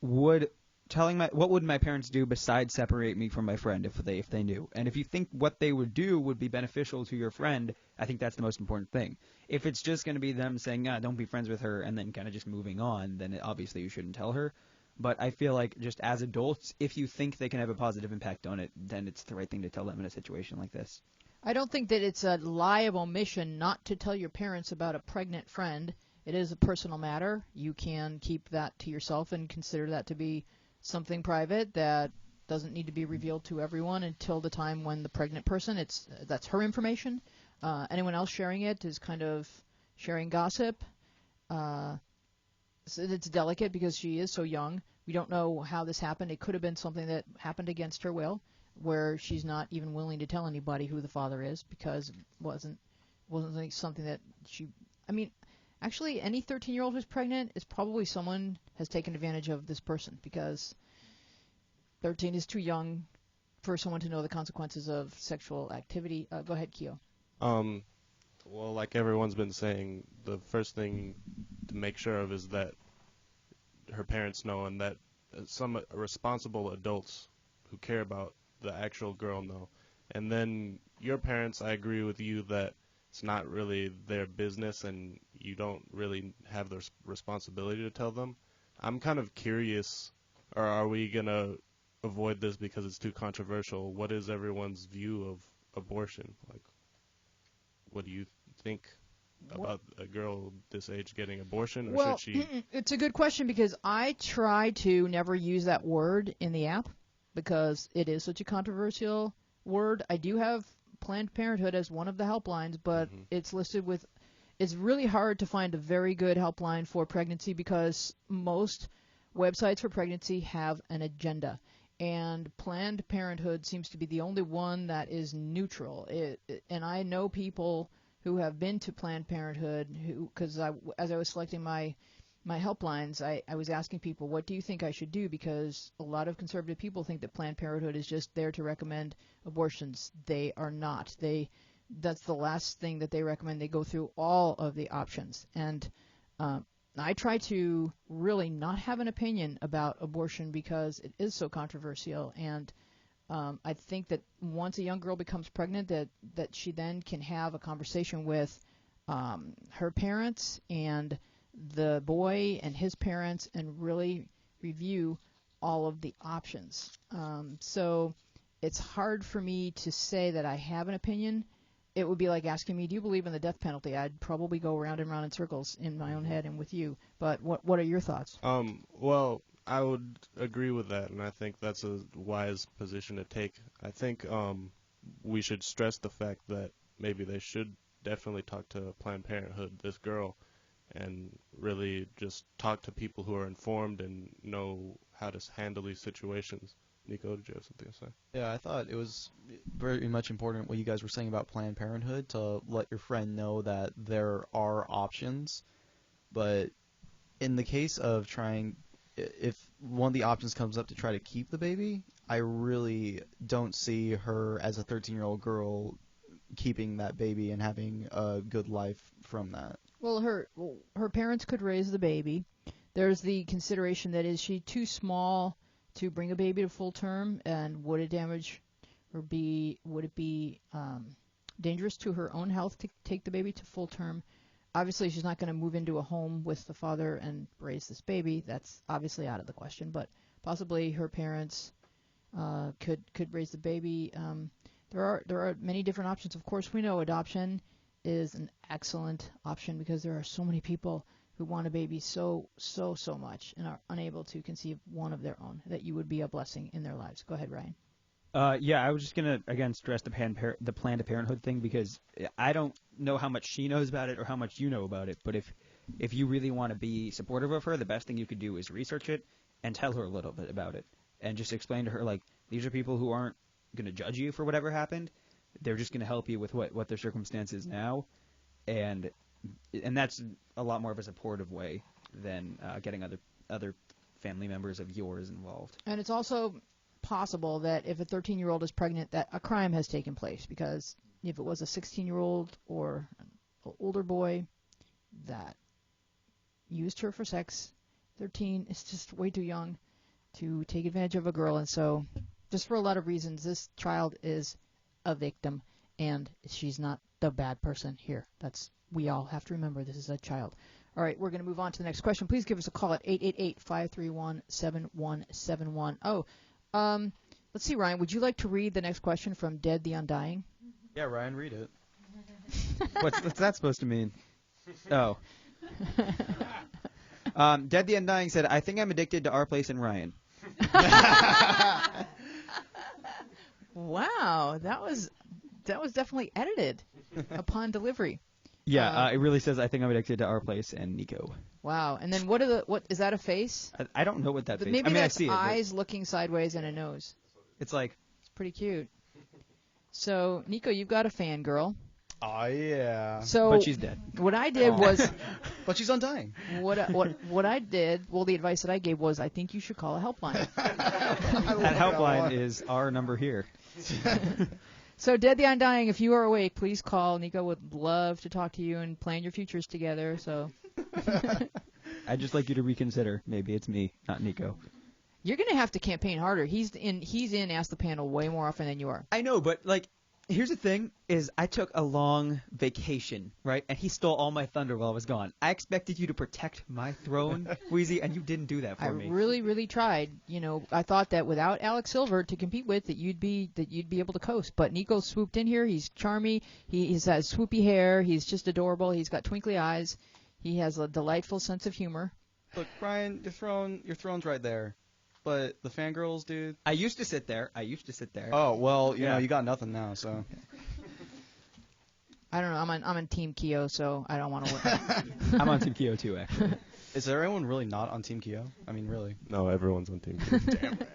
what would my parents do besides separate me from my friend if they knew? And if you think what they would do would be beneficial to your friend, I think that's the most important thing. If it's just going to be them saying, don't be friends with her, and then kind of just moving on, then obviously you shouldn't tell her. But I feel like just as adults, if you think they can have a positive impact on it, then it's the right thing to tell them in a situation like this. I don't think that it's a liable mission not to tell your parents about a pregnant friend. It is a personal matter. You can keep that to yourself and consider that to be something private that doesn't need to be revealed to everyone until the time when the pregnant person, that's her information. Anyone else sharing it is kind of sharing gossip. So it's delicate because she is so young. We don't know how this happened. It could have been something that happened against her will, where she's not even willing to tell anybody who the father is because it wasn't like something that she. I mean, actually, any 13-year-old who's pregnant is probably someone has taken advantage of this person because 13 is too young for someone to know the consequences of sexual activity. Go ahead, Keo. Well, like everyone's been saying, the first thing to make sure of is that her parents know and that some responsible adults who care about the actual girl know. And then your parents, I agree with you that it's not really their business and you don't really have the responsibility to tell them. I'm kind of curious, or are we going to avoid this because it's too controversial? What is everyone's view of abortion? Like, what do you think about a girl this age getting abortion, or Well, should she? it's a good question because I try to never use that word in the app because it is such a controversial word. I do have Planned Parenthood as one of the helplines, but it's listed with. It's really hard to find a very good helpline for pregnancy because most websites for pregnancy have an agenda. And Planned Parenthood seems to be the only one that is neutral. And I know people who have been to Planned Parenthood who, because as I was selecting my helplines, I was asking people, what do you think I should do? Because a lot of conservative people think that Planned Parenthood is just there to recommend abortions. They are not. That's the last thing that they recommend. They go through all of the options. And I try to really not have an opinion about abortion because it is so controversial, and I think that once a young girl becomes pregnant, that she then can have a conversation with her parents and the boy and his parents and really review all of the options. So it's hard for me to say that I have an opinion. It would be like asking me, do you believe in the death penalty? I'd probably go round and round in circles in my own head and with you. But what are your thoughts? Well, I would agree with that, and I think that's a wise position to take. I think we should stress the fact that maybe they should definitely talk to Planned Parenthood, this girl, and really just talk to people who are informed and know how to handle these situations. Nico, did you have something to say? Yeah, I thought it was very much important what you guys were saying about Planned Parenthood, to let your friend know that there are options. But in the case of if one of the options comes up to try to keep the baby, I really don't see her as a 13-year-old girl keeping that baby and having a good life from that. Well, her parents could raise the baby. There's the consideration that is she too small to bring a baby to full term, and would it damage or would it be dangerous to her own health to take the baby to full term? Obviously, she's not going to move into a home with the father and raise this baby. That's obviously out of the question. But possibly her parents could raise the baby. There are many different options. Of course, we know adoption is an excellent option because there are so many people who want a baby so much and are unable to conceive one of their own, that you would be a blessing in their lives. Go ahead, Ryan. Yeah, I was just going to, again, stress the Planned Parenthood thing, because I don't know how much she knows about it or how much you know about it, but if you really want to be supportive of her, the best thing you could do is research it and tell her a little bit about it, and just explain to her, like, these are people who aren't going to judge you for whatever happened. They're just going to help you with what their circumstance is now, and that's a lot more of a supportive way than getting other family members of yours involved. And it's also possible that if a 13-year-old is pregnant, that a crime has taken place, because if it was a 16-year-old or an older boy that used her for sex, 13 is just way too young to take advantage of a girl. And so just for a lot of reasons, this child is a victim, and she's not the bad person here. We all have to remember this is a child. All right, we're going to move on to the next question. Please give us a call at 888-531-7171. Oh, let's see, Ryan, would you like to read the next question from Dead the Undying? Yeah, Ryan, read it. What's that supposed to mean? Oh. Dead the Undying said, I think I'm addicted to Our Place and Ryan. Wow, that was definitely edited upon delivery. Yeah, it really says, I think I'm addicted to Our Place and Nico. Wow, and then what is that, a face? I don't know what that face is. Maybe I mean, that's I see eyes looking sideways and a nose. It's like... It's pretty cute. So, Nico, you've got a fangirl. Oh, yeah. So but she's dead. What I did was... But she's undying. What I did, well, the advice that I gave was, I think you should call a helpline. That helpline is our number here. So, Dead the Undying, if you are awake, please call. Nico would love to talk to you and plan your futures together. So, I'd just like you to reconsider. Maybe it's me, not Nico. You're going to have to campaign harder. He's in Ask the Panel way more often than you are. I know, but like, here's the thing: is I took a long vacation, right? And he stole all my thunder while I was gone. I expected you to protect my throne, Wheezy, and you didn't do that for me. I really, really tried. You know, I thought that without Alex Silver to compete with, that you'd be able to coast. But Nico swooped in here. He's charming. He has swoopy hair. He's just adorable. He's got twinkly eyes. He has a delightful sense of humor. Look, Brian, your throne's right there. But the fangirls, dude. I used to sit there. Oh, well, you know, you got nothing now, so. I don't know. I'm on Team Kyo, so I don't want to work. I'm on Team Kyo too, actually. Is there anyone really not on Team Kyo? I mean, really? No, everyone's on Team Kyo. Damn right.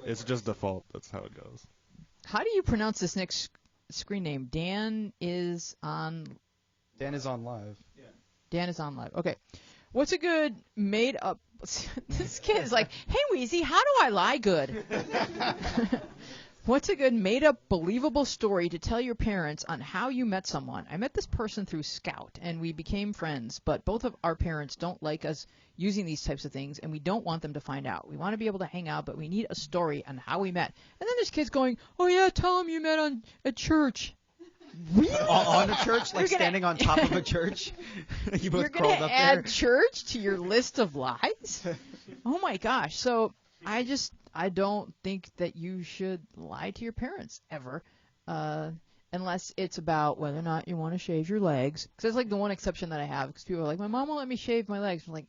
It's just default. That's how it goes. How do you pronounce this next screen name? Dan is on live. Yeah. Dan is on live. Okay. What's a good made-up... This kid is like, hey, Wheezy, how do I lie good? What's a good made-up, believable story to tell your parents on how you met someone? I met this person through Scout, and we became friends, but both of our parents don't like us using these types of things, and we don't want them to find out. We want to be able to hang out, but we need a story on how we met. And then there's kids going, oh, yeah, tell them you met at church. Really? On a church, like You're gonna- standing on top of a church. You both You're crawled going up to add there. church to your list of lies? Oh, my gosh. So I don't think that you should lie to your parents ever, unless it's about whether or not you want to shave your legs. Because that's like the one exception that I have. Because people are like, my mom won't let me shave my legs. I'm like,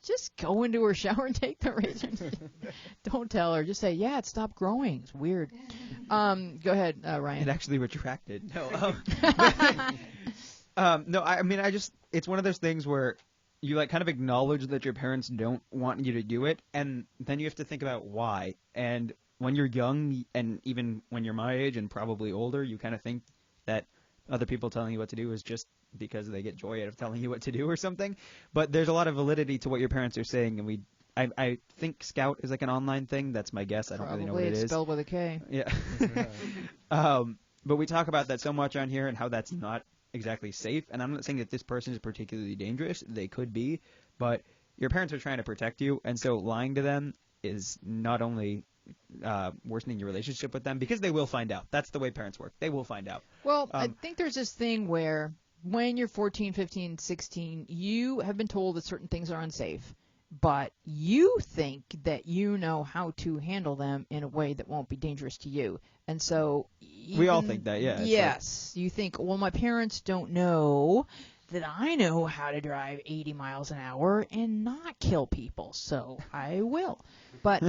just go into her shower and take the razor. Don't tell her. Just say, yeah, it stopped growing. It's weird. Go ahead, Ryan. It actually retracted. No. No, I mean, it's one of those things where you like kind of acknowledge that your parents don't want you to do it, and then you have to think about why. And when you're young, and even when you're my age and probably older, you kind of think that other people telling you what to do is just because they get joy out of telling you what to do or something. But there's a lot of validity to what your parents are saying, and I think Scout is like an online thing. That's my guess. I don't really know what it Probably is. it's spelled with a K. Yeah. But we talk about that so much on here and how that's not exactly safe. And I'm not saying that this person is particularly dangerous. They could be. But your parents are trying to protect you. And so lying to them is not only worsening your relationship with them, because they will find out. That's the way parents work. They will find out. Well, I think there's this thing where when you're 14, 15, 16, you have been told that certain things are unsafe, but you think that you know how to handle them in a way that won't be dangerous to you. And so We all think that, yeah. It's Yes. You think, well, my parents don't know that I know how to drive 80 miles an hour and not kill people, so I will. But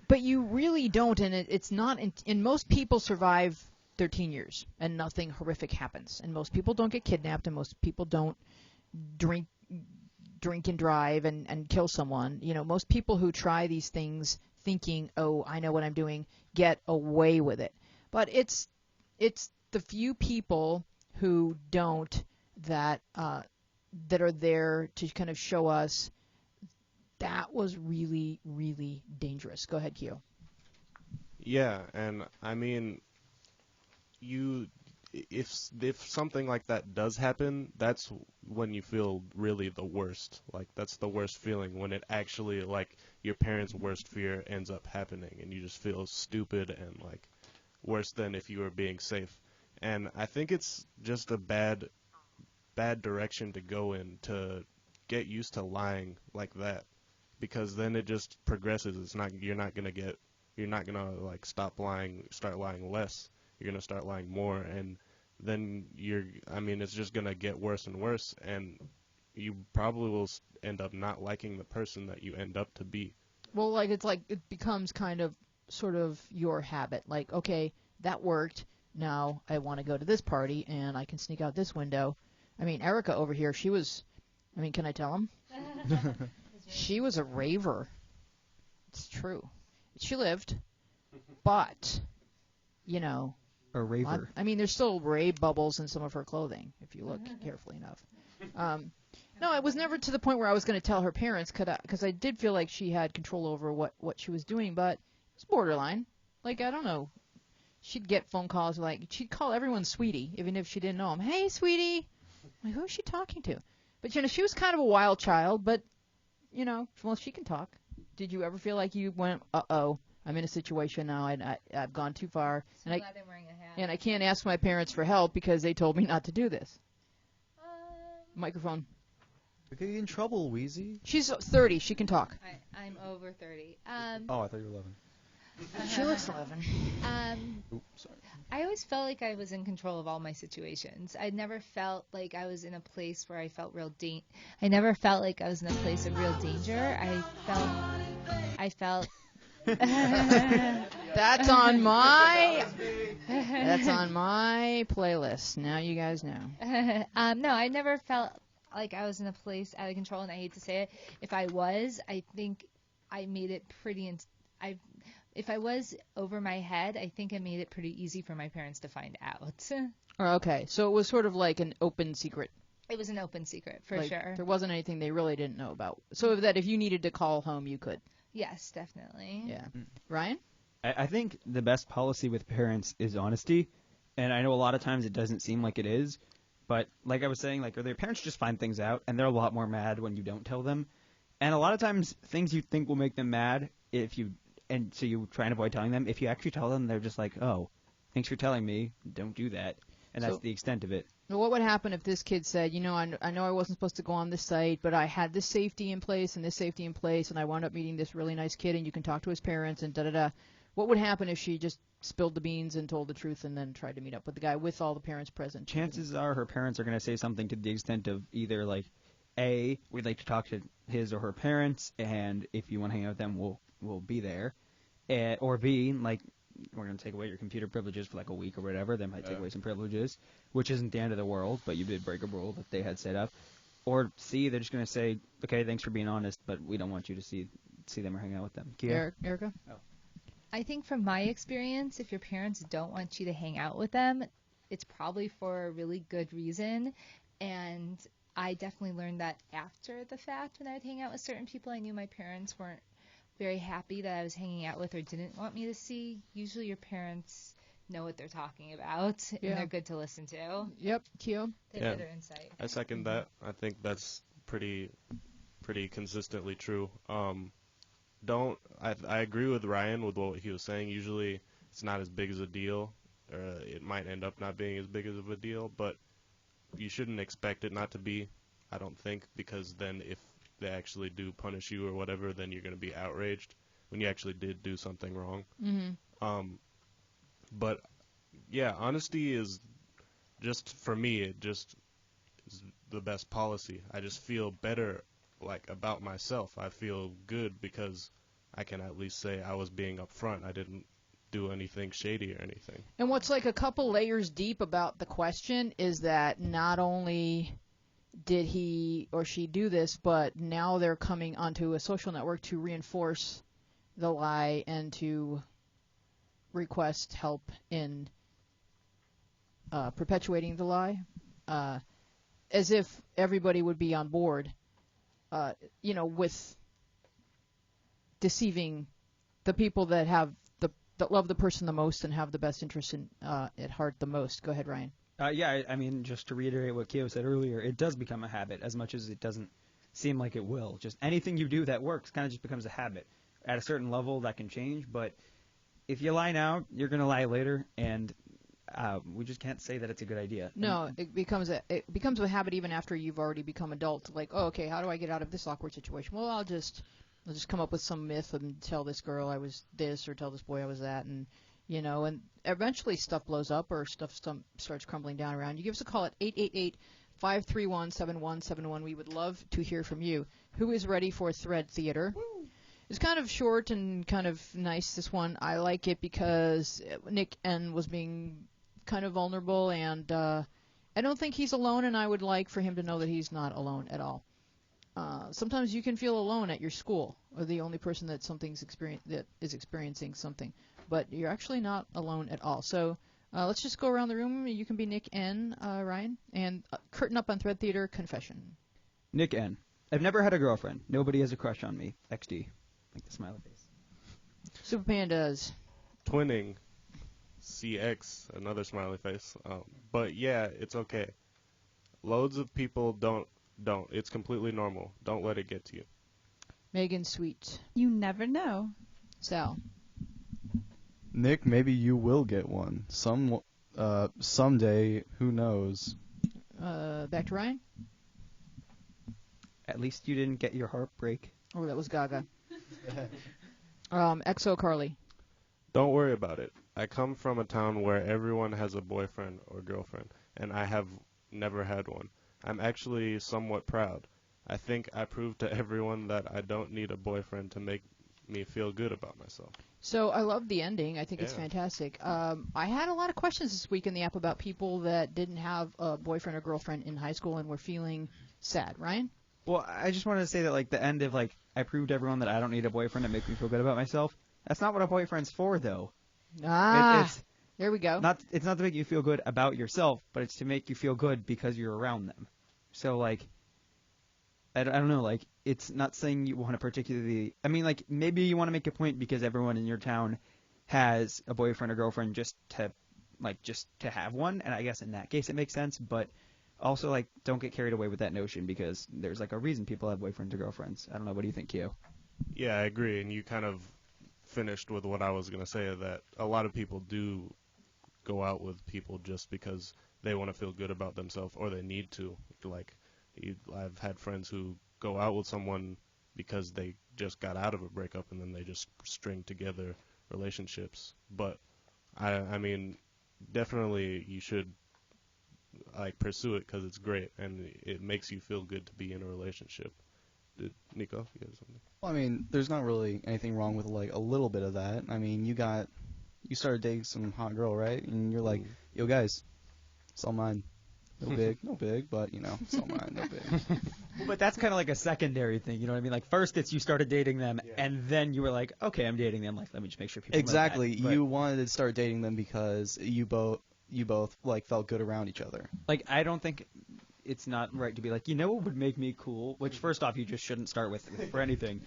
but you really don't, and it's not. And most people survive 13 years, and nothing horrific happens. And most people don't get kidnapped, and most people don't drink and drive and kill someone. You know, most people who try these things thinking, oh, I know what I'm doing, get away with it. But it's the few people who don't that are there to kind of show us that was really, really dangerous. Go ahead, Q. Yeah, and I mean, if something like that does happen, that's when you feel really the worst. Like, that's the worst feeling, when it actually, like, your parents' worst fear ends up happening, and you just feel stupid and, like, worse than if you were being safe. And I think it's just a bad direction to go in, to get used to lying like that, because then it just progresses. You're not gonna like stop lying, start lying less. You're gonna start lying more, and then it's just gonna get worse and worse, and you probably will end up not liking the person that you end up to be. Well, like it becomes kind of sort of your habit. Like, okay, that worked. Now I want to go to this party, and I can sneak out this window. I mean, Erica over here, can I tell him? She was a raver. It's true. She lived, but, you know. A raver. There's still rave bubbles in some of her clothing, if you look carefully enough. No, it was never to the point where I was going to tell her parents, because I did feel like she had control over what she was doing, but it was borderline. Like, I don't know. She'd get phone calls, like, she'd call everyone sweetie, even if she didn't know him. Hey, sweetie. Like, who is she talking to? But, she was kind of a wild child, but, well, she can talk. Did you ever feel like you went, uh-oh, I'm in a situation now, and I've gone too far, So glad I'm wearing a hat. and I can't ask my parents for help because they told me not to do this? Microphone. You're getting in trouble, Wheezy. She's 30. She can talk. I'm over 30. Oh, I thought you were 11. She looks 11. Oops, sorry. I always felt like I was in control of all my situations. I never felt like I was in a place where I felt I never felt like I was in a place of real danger. I felt That's on my playlist. Now you guys know. no, I never felt like I was in a place out of control, and I hate to say it. If I was, I think I made it pretty. If I was over my head, I think I made it pretty easy for my parents to find out. Okay, so it was sort of like an open secret. It was an open secret, for Like, sure. There wasn't anything they really didn't know about. So that if you needed to call home, you could. Yes, definitely. Yeah. Ryan? I think the best policy with parents is honesty, and I know a lot of times it doesn't seem like it is, but like I was saying, like their parents just find things out, and they're a lot more mad when you don't tell them, and a lot of times things you think will make them mad so you try and avoid telling them. If you actually tell them, they're just like, oh, thanks for telling me, don't do that, and that's So- the extent of it. Now, what would happen if this kid said, I know I wasn't supposed to go on this site, but I had this safety in place and this safety in place, and I wound up meeting this really nice kid, and you can talk to his parents and da-da-da. What would happen if she just spilled the beans and told the truth and then tried to meet up with the guy with all the parents present? Chances are her parents are going to say something to the extent of either like, A, we'd like to talk to his or her parents, and if you want to hang out with them, we'll be there. Or B, like, we're going to take away your computer privileges for like a week or whatever. They might take away some privileges, which isn't the end of the world, but you did break a rule that they had set up. Or C, they're just going to say, okay, thanks for being honest, but we don't want you to see them or hang out with them. Kia? Erica? I think from my experience, if your parents don't want you to hang out with them, it's probably for a really good reason. And I definitely learned that after the fact when I would hang out with certain people I knew my parents weren't very happy that I was hanging out with or didn't want me to see. Usually your parents know what they're talking about, and they're good to listen to. Yep, Kyo? They have better insight. I second that. I think that's pretty consistently true. I agree with Ryan with what he was saying. Usually it's not as big as a deal. It might end up not being as big of a deal, but you shouldn't expect it not to be, I don't think, because then if they actually do punish you or whatever, then you're going to be outraged when you actually did do something wrong. Mm-hmm. But yeah, honesty is just, for me, it just is the best policy. I just feel better about myself. I feel good because I can at least say I was being upfront. I didn't do anything shady or anything. And what's like a couple layers deep about the question is that not only did he or she do this, but now they're coming onto a social network to reinforce the lie and to request help in perpetuating the lie, as if everybody would be on board, with deceiving the people that that love the person the most and have the best interest at heart the most. Go ahead, Ryan. Yeah, I mean, just to reiterate what Keo said earlier, it does become a habit as much as it doesn't seem like it will. Just anything you do that works kind of just becomes a habit. At a certain level, that can change, but if you lie now, you're going to lie later, and we just can't say that it's a good idea. No, it becomes a habit even after you've already become adult. Like, oh, okay, how do I get out of this awkward situation? Well, I'll just come up with some myth and tell this girl I was this or tell this boy I was that, and and eventually stuff blows up or stuff starts crumbling down around you. Give us a call at 888-531-7171. We would love to hear from you. Who is ready for Thread Theater? It's kind of short and kind of nice, this one. I like it because Nick N. was being kind of vulnerable, and I don't think he's alone, and I would like for him to know that he's not alone at all. Sometimes you can feel alone at your school, or the only person that is experiencing something, but you're actually not alone at all. So let's just go around the room. You can be Nick N., Ryan, and curtain up on Thread Theater confession. Nick N. I've never had a girlfriend. Nobody has a crush on me. XD. Like the smiley face. Super Pandas. Twinning. CX, another smiley face. But yeah, it's okay. Loads of people don't. It's completely normal. Don't let it get to you. Megan Sweet. You never know. Sal. Nick, maybe you will get one. Someday, who knows? Back to Ryan. At least you didn't get your heart break. Oh, that was Gaga. XO Carly. Don't worry about it. I come from a town where everyone has a boyfriend or girlfriend, and I have never had one. I'm actually somewhat proud. I think I proved to everyone that I don't need a boyfriend to make me feel good about myself. So I love the ending. I think it's fantastic. I had a lot of questions this week in the app about people that didn't have a boyfriend or girlfriend in high school and were feeling sad. Ryan? Well, I just wanted to say that, like, the end of, like, I proved to everyone that I don't need a boyfriend to make me feel good about myself. That's not what a boyfriend's for, though. There we go. It's not to make you feel good about yourself, but it's to make you feel good because you're around them. So, like, I don't know, like, it's not saying you want to particularly, I mean, like, maybe you want to make a point because everyone in your town has a boyfriend or girlfriend just to have one, and I guess in that case it makes sense, but also like don't get carried away with that notion because there's like a reason people have boyfriends or girlfriends. I don't know. What do you think, Kyo? Yeah, I agree. And you kind of finished with what I was going to say, that a lot of people do go out with people just because they want to feel good about themselves or they need to. Like, I've had friends who go out with someone because they just got out of a breakup and then they just string together relationships. But, I mean, definitely you should like pursue it because it's great and it makes you feel good to be in a relationship. Nico, you have something? Well, I mean, there's not really anything wrong with like a little bit of that. I mean, you started dating some hot girl, right? And you're like, yo, guys, it's all mine. No big, but you know, it's all mine, no big. But that's kind of like a secondary thing, you know what I mean? Like first it's you started dating them, and then you were like, okay, I'm dating them. Like, let me just make sure people Exactly. know that. But, You wanted to start dating them because you both like felt good around each other. like, I don't think it's not right to be like, you know what would make me cool? Which first off, you just shouldn't start with for anything.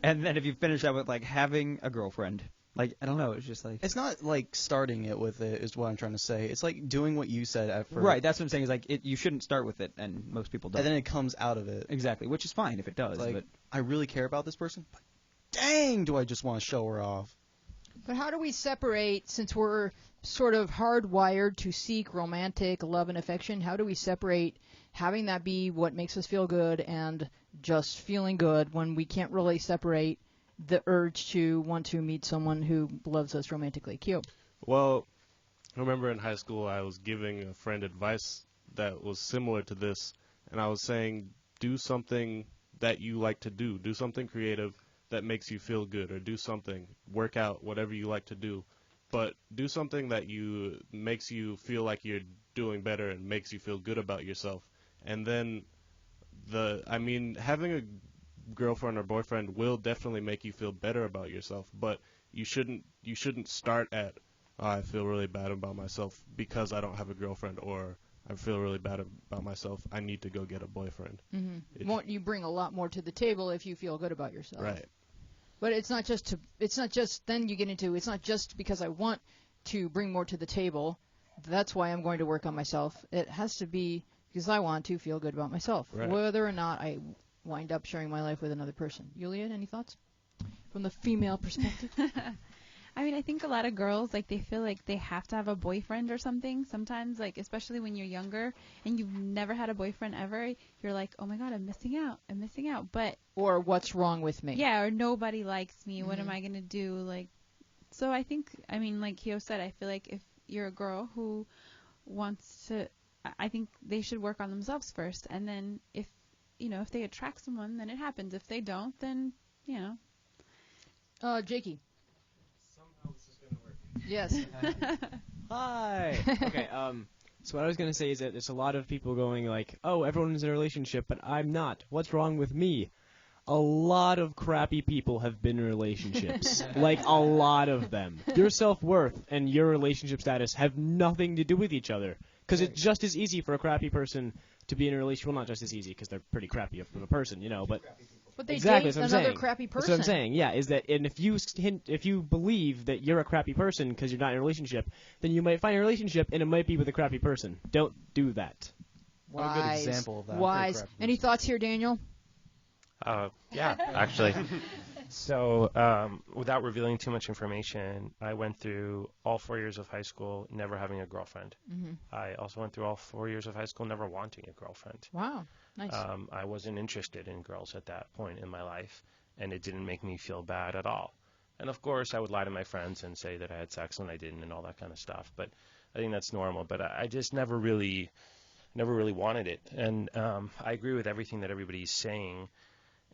And then if you finish that with like having a girlfriend, like I don't know, it's just like It's not like starting it with it is what I'm trying to say. It's like doing what you said at first. right. That's what I'm saying. Is like you shouldn't start with it, and most people don't. And then it comes out of it. Exactly, which is fine if it does. Like, but I really care about this person, but dang, do I just want to show her off. But how do we separate, since we're sort of hardwired to seek romantic love and affection, how do we separate having that be what makes us feel good and just feeling good when we can't really separate the urge to want to meet someone who loves us romantically? Kyo. Well, I remember in high school I was giving a friend advice that was similar to this, and I was saying do something that you like to do. Do something creative that makes you feel good, or do something, work out, whatever you like to do. But do something that makes you feel like you're doing better and makes you feel good about yourself. And then having a girlfriend or boyfriend will definitely make you feel better about yourself, but you shouldn't start at I feel really bad about myself because I don't have a girlfriend, or I feel really bad about myself, I need to go get a boyfriend. Mm-hmm. You bring a lot more to the table if you feel good about yourself. Right. But it's not just then you get into, it's not just because I want to bring more to the table, that's why I'm going to work on myself. It has to be because I want to feel good about myself, right. Whether or not I wind up sharing my life with another person. Yulia, any thoughts? From the female perspective? I mean, I think a lot of girls, like, they feel like they have to have a boyfriend or something. Sometimes, like, especially when you're younger and you've never had a boyfriend ever, you're like, oh, my God, I'm missing out. But or what's wrong with me? Yeah, or nobody likes me. What am I going to do? Like, so I think, I mean, like Kyo said, I feel like if you're a girl who wants to, I think they should work on themselves first. And then if they attract someone, then it happens. If they don't, then, Jakey. Somehow this is going to work. Yes. Hi. Okay. So what I was going to say is that there's a lot of people going like, oh, everyone's in a relationship, but I'm not. What's wrong with me? A lot of crappy people have been in relationships. Like, a lot of them. Your self-worth and your relationship status have nothing to do with each other. Because it's just as easy for a crappy person to be in a relationship. Well, not just as easy, because they're pretty crappy of a person, But they exactly, date another crappy person. That's what I'm saying. Yeah, is that, and if you believe that you're a crappy person because you're not in a relationship, then you might find a relationship and it might be with a crappy person. Don't do that. Wise. A good example of that. Wise. Any thoughts here, Daniel? Yeah, actually. So, without revealing too much information, I went through all 4 years of high school never having a girlfriend. Mm-hmm. I also went through all 4 years of high school never wanting a girlfriend. Wow, nice. I wasn't interested in girls at that point in my life, and it didn't make me feel bad at all. And of course, I would lie to my friends and say that I had sex when I didn't and all that kind of stuff. But I think that's normal. But I just never really wanted it. And I agree with everything that everybody's saying.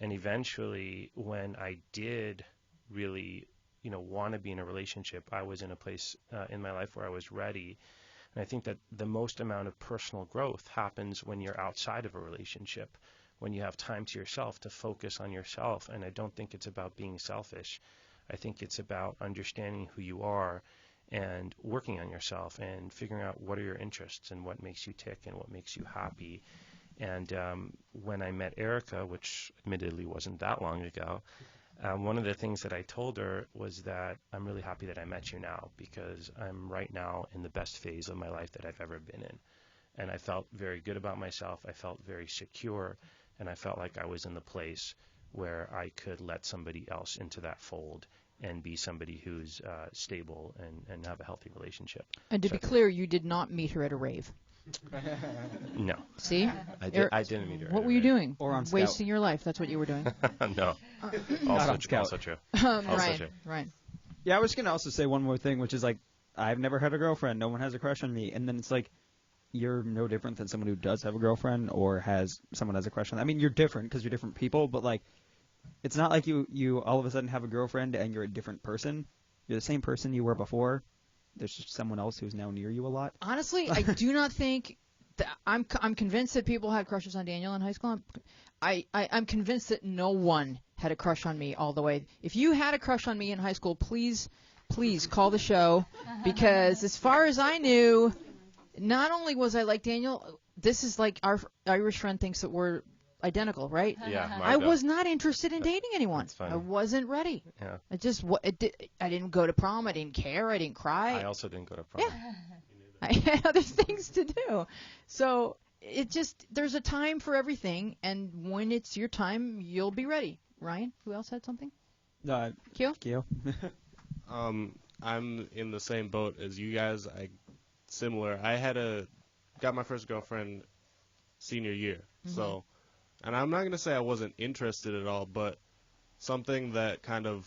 And eventually, when I did really, want to be in a relationship, I was in a place in my life where I was ready. And I think that the most amount of personal growth happens when you're outside of a relationship, when you have time to yourself to focus on yourself. And I don't think it's about being selfish. I think it's about understanding who you are and working on yourself and figuring out what are your interests and what makes you tick and what makes you happy. And when I met Erica, which admittedly wasn't that long ago, One of the things that I told her was that I'm really happy that I met you now, because I'm right now in the best phase of my life that I've ever been in. And I felt very good about myself. I felt very secure, and I felt like I was in the place where I could let somebody else into that fold and be somebody who's stable and have a healthy relationship. And to So- be clear, you did not meet her at a rave. No. See? I didn't meet her. What were you doing? Or on Scout. Wasting your life. That's what you were doing. No. Not on Also, Scout. also true. Ryan, Also true. Ryan. Yeah, I was gonna also say one more thing, which is like, I've never had a girlfriend. No one has a crush on me, and then it's like, you're no different than someone who does have a girlfriend or has someone has a crush on. I mean, you're different because you're different people, but like, it's not like you all of a sudden have a girlfriend and you're a different person. You're the same person you were before. There's just someone else who's now near you a lot. Honestly, I do not think that I'm convinced that people had crushes on Daniel in high school. I'm convinced that no one had a crush on me all the way. If you had a crush on me in high school, please call the show, because as far as I knew, not only was I like Daniel, this is like our Irish friend thinks that we're identical, right? Yeah, I Margot. was not interested in dating anyone. That's funny. I wasn't ready. Yeah. I didn't go to prom. I didn't care. I didn't cry. I also didn't go to prom. I had other things to do. So there's a time for everything, and when it's your time, you'll be ready. Ryan, who else had something? Kyo? I'm in the same boat as you guys. Similar. I got my first girlfriend senior year. So, and I'm not going to say I wasn't interested at all, but something that kind of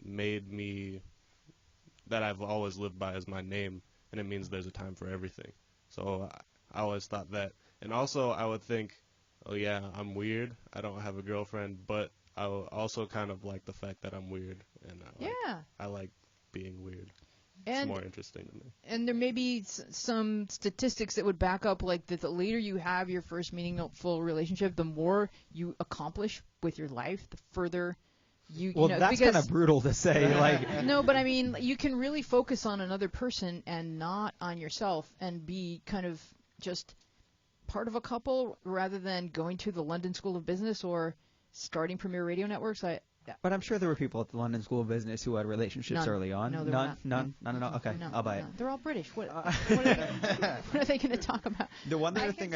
made me, that I've always lived by, is my name, and it means there's a time for everything. So I always thought that. And also I would think, oh yeah, I'm weird. I don't have a girlfriend, but I also kind of like the fact that I'm weird, and I like being weird. It's more interesting to me. And there may be some statistics that would back up, like, that the later you have your first meaningful relationship, the more you accomplish with your life, the further you. Well, you know, that's kind of brutal to say. Like, no, but I mean, you can really focus on another person and not on yourself, and be kind of just part of a couple rather than going to the London School of Business or starting Premier Radio Networks. But I'm sure there were people at the London School of Business who had relationships None. early on. No, there were not. None at all. Okay, No, I'll buy it. no. They're all British. What are they going to talk about? The one other thing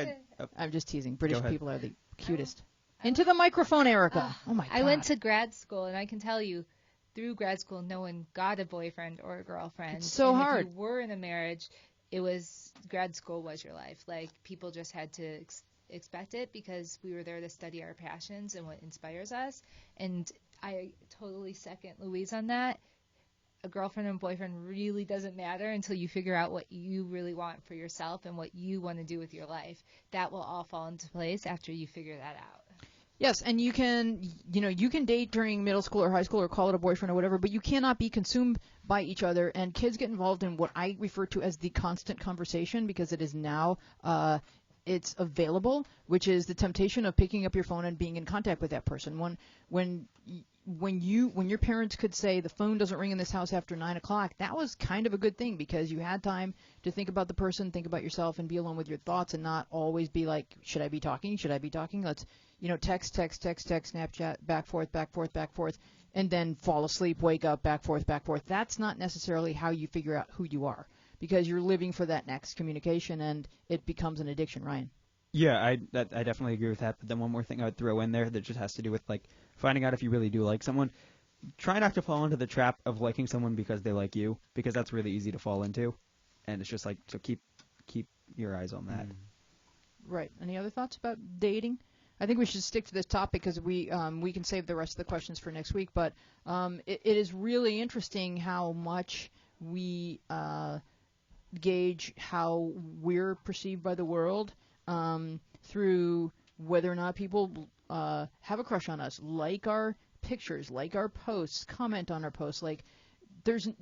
I'm just teasing. British ahead. people are the cutest. Into the microphone, Erica. Oh my God. I went to grad school, and I can tell you, through grad school, no one got a boyfriend or a girlfriend. It's so and hard. If you were in a marriage, grad school was your life. Like, people just had to expect it, because we were there to study our passions and what inspires us. And I totally second Louise on that. A girlfriend and boyfriend really doesn't matter until you figure out what you really want for yourself and what you want to do with your life. That will all fall into place after you figure that out. Yes, and you can date during middle school or high school or call it a boyfriend or whatever, but you cannot be consumed by each other. And kids get involved in what I refer to as the constant conversation, because it is now it's available, which is the temptation of picking up your phone and being in contact with that person. When your parents could say the phone doesn't ring in this house after 9 o'clock, that was kind of a good thing, because you had time to think about the person, think about yourself, and be alone with your thoughts, and not always be like, should I be talking? Should I be talking? Let's, text, Snapchat, back forth, and then fall asleep, wake up, back forth. That's not necessarily how you figure out who you are, because you're living for that next communication, and it becomes an addiction. Ryan? Yeah, I definitely agree with that. But then one more thing I would throw in there that just has to do with, like, finding out if you really do like someone. Try not to fall into the trap of liking someone because they like you, because that's really easy to fall into. And it's just like, so keep your eyes on that. Right. Any other thoughts about dating? I think we should stick to this topic, because we can save the rest of the questions for next week. But it is really interesting how much we gauge how we're perceived by the world through whether or not people have a crush on us, like our pictures, like our posts, comment on our posts. Like,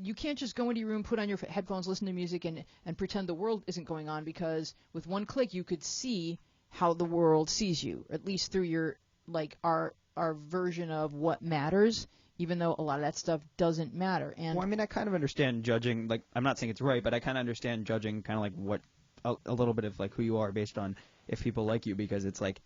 you can't just go into your room, put on your headphones, listen to music, and pretend the world isn't going on, because with one click you could see how the world sees you, at least through your, like, our version of what matters, even though a lot of that stuff doesn't matter. And Well, I mean, I kind of understand judging. Like, I'm not saying it's right, but I kind of understand judging kind of like what a little bit of like who you are based on if people like you, because it's like,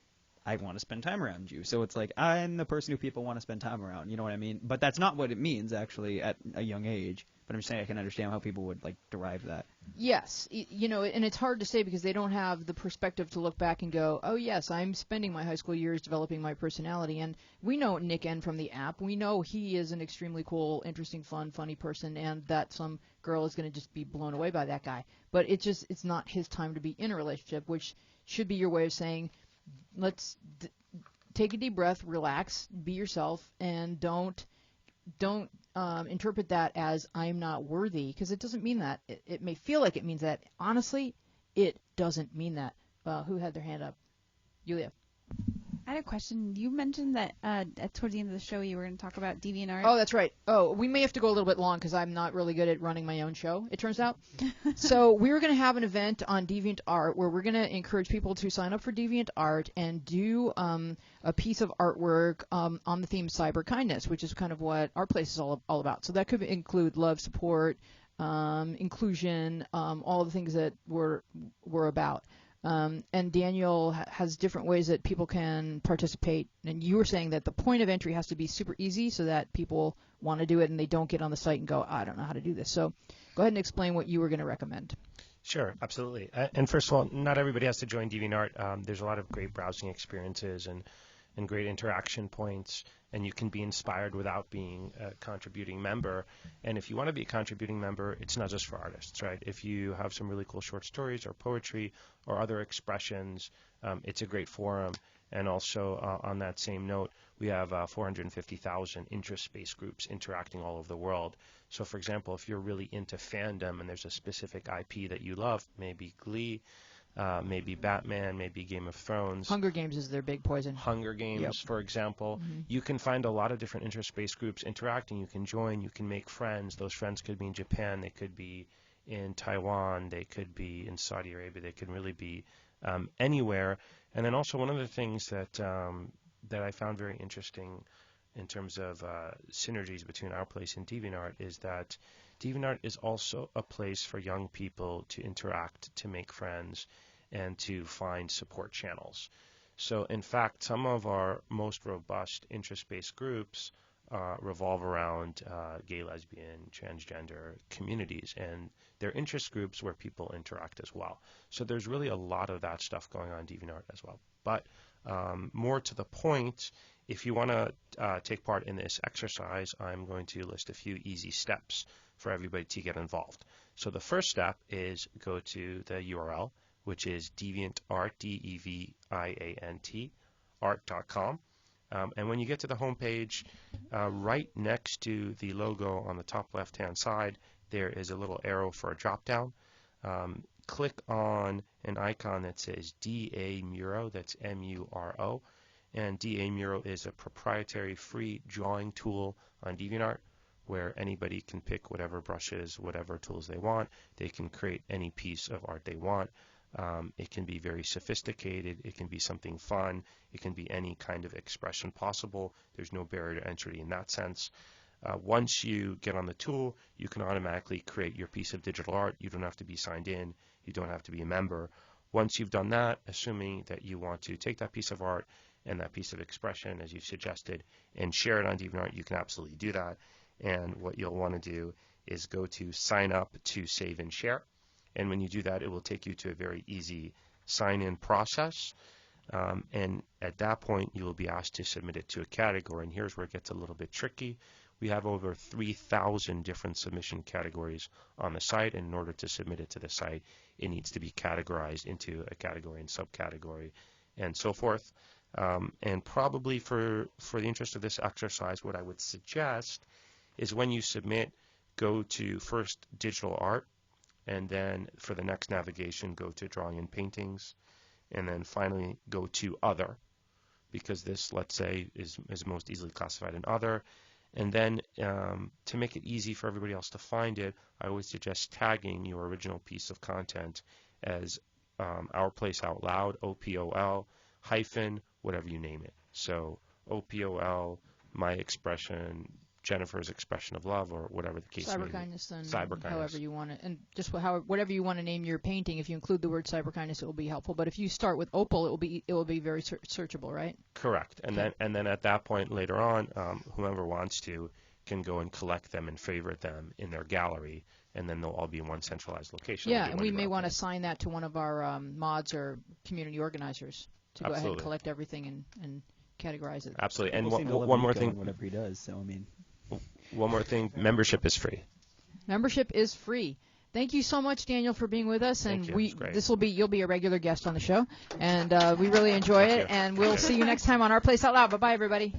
I want to spend time around you. So it's like I'm the person who people want to spend time around. You know what I mean? But that's not what it means actually at a young age. But I'm just saying I can understand how people would like derive that. Yes, and it's hard to say because they don't have the perspective to look back and go, oh yes, I'm spending my high school years developing my personality. And we know Nick N from the app. We know he is an extremely cool, interesting, fun, funny person, and that some girl is going to just be blown away by that guy. But it's not his time to be in a relationship, which should be your way of saying, let's take a deep breath, relax, be yourself, and don't interpret that as I'm not worthy, because it doesn't mean that. It may feel like it means that. Honestly, it doesn't mean that. Who had their hand up? Yulia. I had a question. You mentioned that towards the end of the show you were going to talk about DeviantArt. Oh, that's right. Oh, we may have to go a little bit long because I'm not really good at running my own show, it turns out. So we were going to have an event on DeviantArt where we're going to encourage people to sign up for DeviantArt and do a piece of artwork on the theme cyber kindness, which is kind of what our place is all about. So that could include love, support, inclusion, all the things that we're about. And Daniel has different ways that people can participate. And you were saying that the point of entry has to be super easy so that people want to do it and they don't get on the site and go, I don't know how to do this. So go ahead and explain what you were going to recommend. Sure, absolutely. And first of all, not everybody has to join DeviantArt. There's a lot of great browsing experiences and great interaction points, and you can be inspired without being a contributing member. And if you want to be a contributing member, it's not just for artists, right? If you have some really cool short stories or poetry or other expressions, it's a great forum. And also on that same note, we have 450,000 interest-based groups interacting all over the world. So for example, if you're really into fandom and there's a specific IP that you love, maybe Glee, maybe Batman, maybe Game of Thrones. Hunger Games is their big poison. Hunger Games, for example. You can find a lot of different interest-based groups interacting. You can join, you can make friends. Those friends could be in Japan, they could be in Taiwan, they could be in Saudi Arabia, they could really be anywhere. And then also one of the things that I found very interesting in terms of synergies between our place and DeviantArt is that DeviantArt is also a place for young people to interact, to make friends, and to find support channels. So in fact, some of our most robust interest-based groups revolve around gay, lesbian, transgender communities, and they're interest groups where people interact as well. So there's really a lot of that stuff going on in DeviantArt as well. But more to the point, if you want to take part in this exercise, I'm going to list a few easy steps for everybody to get involved. So the first step is go to the URL, which is DeviantArt, DEVIANT, art.com. And when you get to the home page, right next to the logo on the top left-hand side, there is a little arrow for a drop-down. Click on an icon that says DA Muro, that's M-U-R-O. And DA Muro is a proprietary free drawing tool on DeviantArt where anybody can pick whatever brushes, whatever tools they want. They can create any piece of art they want. It can be very sophisticated. It can be something fun. It can be any kind of expression possible. There's no barrier to entry in that sense. Once you get on the tool, you can automatically create your piece of digital art. You don't have to be signed in. You don't have to be a member. Once you've done that, assuming that you want to take that piece of art and that piece of expression, as you suggested, and share it on DeviantArt, you can absolutely do that. And what you'll want to do is go to sign up to save and share. And when you do that, it will take you to a very easy sign-in process. And at that point, you will be asked to submit it to a category. And here's where it gets a little bit tricky. We have over 3,000 different submission categories on the site. And in order to submit it to the site, it needs to be categorized into a category and subcategory and so forth. And probably for the interest of this exercise, what I would suggest is when you submit, go to first digital art, and then for the next navigation, go to drawing and paintings, and then finally go to other, because this, let's say, is most easily classified in other. And then to make it easy for everybody else to find it, I always suggest tagging your original piece of content as Our Place Out Loud, OPOL, hyphen, whatever you name it. So OPOL, My Expression, Jennifer's expression of love, or whatever the case may Cyber be. kindness and Cyber kindness. however you want it, and just whatever you want to name your painting. If you include the word cyber kindness, it will be helpful. But if you start with opal, it will be very searchable, right? Correct. And then at that point later on, whoever wants to can go and collect them and favorite them in their gallery, and then they'll all be in one centralized location. Yeah, and we may want to assign that to one of our mods or community organizers to go ahead and Absolutely. collect everything and categorize it. Absolutely. And People seem to love one more Nico and thing. whatever he does. So I mean, One more thing. Membership is free. Membership is free. Thank you so much, Daniel, for being with us, and Thank you. It's great. you'll be a regular guest on the show, and we really enjoy Thank it, you. and we'll see you next time on Our Place Out Loud. Bye bye, everybody.